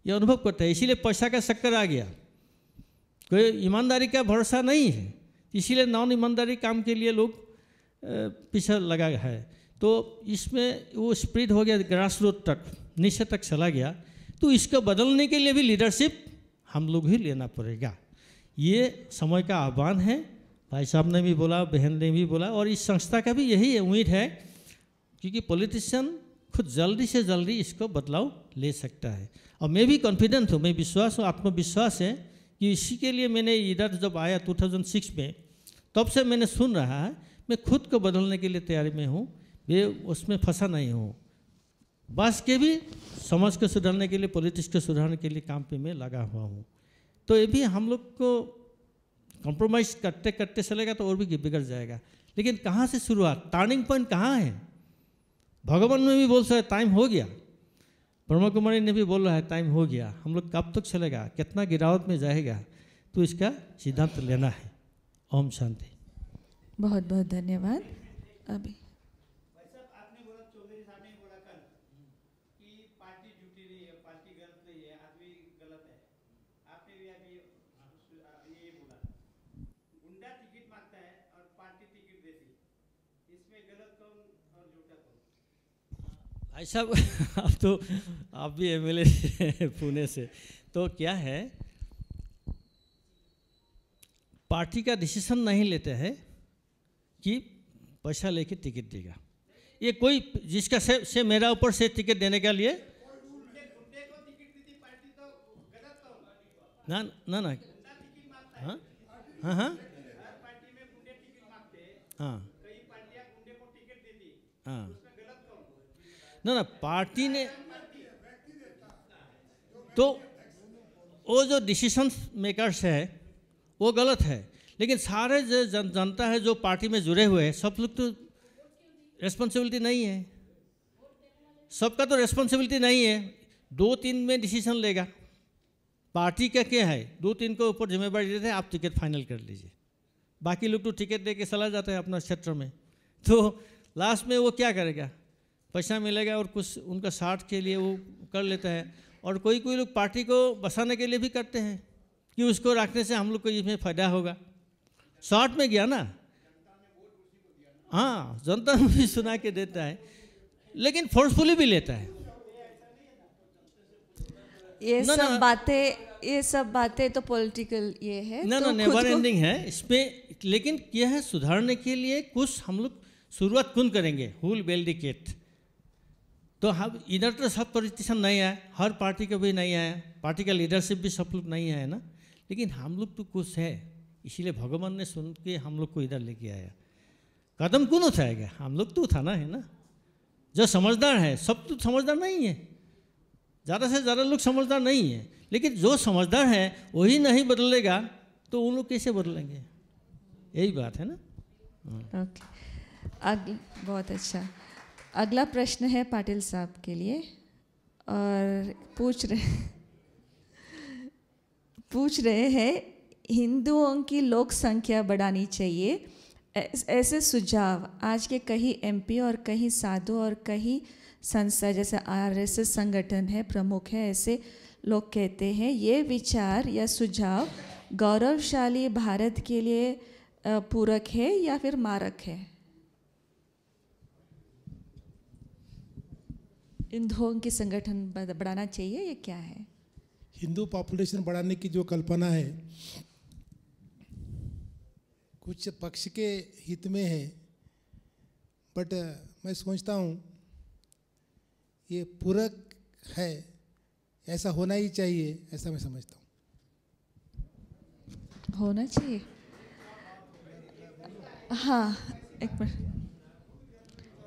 ये अनुभव करते हैं, इसीलिए पैसा का चक्कर आ गया, कोई ईमानदारी का भरोसा नहीं है। इसीलिए नॉन ईमानदारी काम के लिए लोग पीछे लगा है। तो इसमें वो स्प्रेड हो गया, ग्रास रूट तक, नीचे तक चला गया। तो इसको बदलने के लिए भी लीडरशिप हम लोग ही लेना पड़ेगा। ये समय का आह्वान है, भाई साहब ने भी बोला, बहन ने भी बोला, और इस संस्था का भी यही उम्मीद है, क्योंकि पॉलिटिशियन खुद जल्दी से जल्दी इसको बदलाव ले सकता है। और मैं भी कॉन्फिडेंट हूँ, मैं विश्वास हूँ, आत्मविश्वास है कि इसी के लिए मैंने इधर जब आया 2006 में, तब से मैंने सुन रहा है, मैं खुद को बदलने के लिए तैयारी में हूँ, मैं उसमें फंसा नहीं हूँ। बस के भी समाज को सुधारने के लिए, पॉलिटिक्स को सुधारने के लिए काम पे मैं लगा हुआ हूँ। तो ये भी हम लोग को कॉम्प्रोमाइज़ करते करते चलेगा तो और भी बिगड़ जाएगा। लेकिन कहाँ से शुरुआत, टर्निंग पॉइंट कहाँ है? भगवान में भी बोल सकते टाइम हो गया, ब्रह्म कुमारी ने भी बोल रहा है टाइम हो गया। हम लोग कब तक चलेगा, कितना गिरावट में जाएगा? तो इसका सिद्धांत लेना है। ओम शांति। बहुत बहुत धन्यवाद। अभी आपने बोला, चौधरी साहब ने बोला कल कि पार्टी झूठी नहीं है, पार्टी गलत नहीं है, आदमी गलत है। आपने भी अभी ये बोला, गुंडा टिकट मांगता है और पार्टी टिकट देती, इसमें गलत कौन और झूठा कौन? भाई साहब अब तो आप भी MLA पुणे से, तो क्या है, पार्टी का डिसीजन नहीं लेते हैं कि पैसा लेके टिकट देगा। ये कोई जिसका से मेरा ऊपर से टिकट देने के लिए ना ना ना हाँ हाँ हाँ हाँ हाँ ना ना पार्टी ने तो वो जो डिसीजन मेकर्स है वो गलत है। लेकिन सारे जो जनता है जो पार्टी में जुड़े हुए हैं सब लोग तो रेस्पॉन्सिबिलिटी नहीं है, सबका तो रेस्पॉन्सिबिलिटी नहीं है। 2-3 में डिसीजन लेगा, पार्टी का क्या है, 2-3 के ऊपर जिम्मेदारी देते हैं, आप टिकट फाइनल कर लीजिए। बाकी लोग तो टिकट दे के चला जाता है अपना क्षेत्र में, तो लास्ट में वो क्या करेगा, पैसा मिलेगा और कुछ उनका स्वार्थ के लिए वो कर लेता है। और कोई कोई लोग पार्टी को बसाने के लिए भी करते हैं कि उसको रखने से हम लोग को इसमें फ़ायदा होगा, शॉर्ट में गया ना। हाँ, जनता भी सुना के देता है, लेकिन फोर्सफुली भी लेता है। ये सब बातें तो पॉलिटिकल ये है, ना तो ना नेवर एंडिंग है इसमें। लेकिन क्या है, सुधारने के लिए कुछ हम लोग शुरुआत कौन करेंगे, हुल बेल द केट। तो हम इधर तो सब पॉलिटिशियन नहीं आए, हर पार्टी का भी नहीं आया, पार्टी का लीडरशिप भी सब लोग नहीं आया ना, लेकिन हम लोग तो कुछ है, इसीलिए भगवान ने सुन के हम लोग को इधर लेके आया। कदम कौन उठाएगा, हम लोग तो उठाना है ना। जो समझदार है, सब तो समझदार नहीं है, ज़्यादा से ज़्यादा लोग समझदार नहीं है, लेकिन जो समझदार है वही नहीं बदलेगा तो उन लोग कैसे बदलेंगे, यही बात है ना। ओके, बहुत अच्छा। अगला प्रश्न है पाटिल साहब के लिए, और पूछ रहे हैं हिंदुओं की लोक संख्या बढ़ानी चाहिए, ऐसे सुझाव आज के कई एमपी और कई साधु और कई संस्था जैसे आरएसएस संगठन है, प्रमुख है, ऐसे लोग कहते हैं। ये विचार या सुझाव गौरवशाली भारत के लिए पूरक है या फिर मारक है? हिंदुओं की संगठन बढ़ाना चाहिए, ये क्या है? हिंदू पॉपुलेशन बढ़ाने की जो कल्पना है कुछ पक्ष के हित में है, बट मैं समझता हूँ ये पूरक है, ऐसा होना ही चाहिए, ऐसा मैं समझता हूँ। होना चाहिए। हाँ, एक मिनट।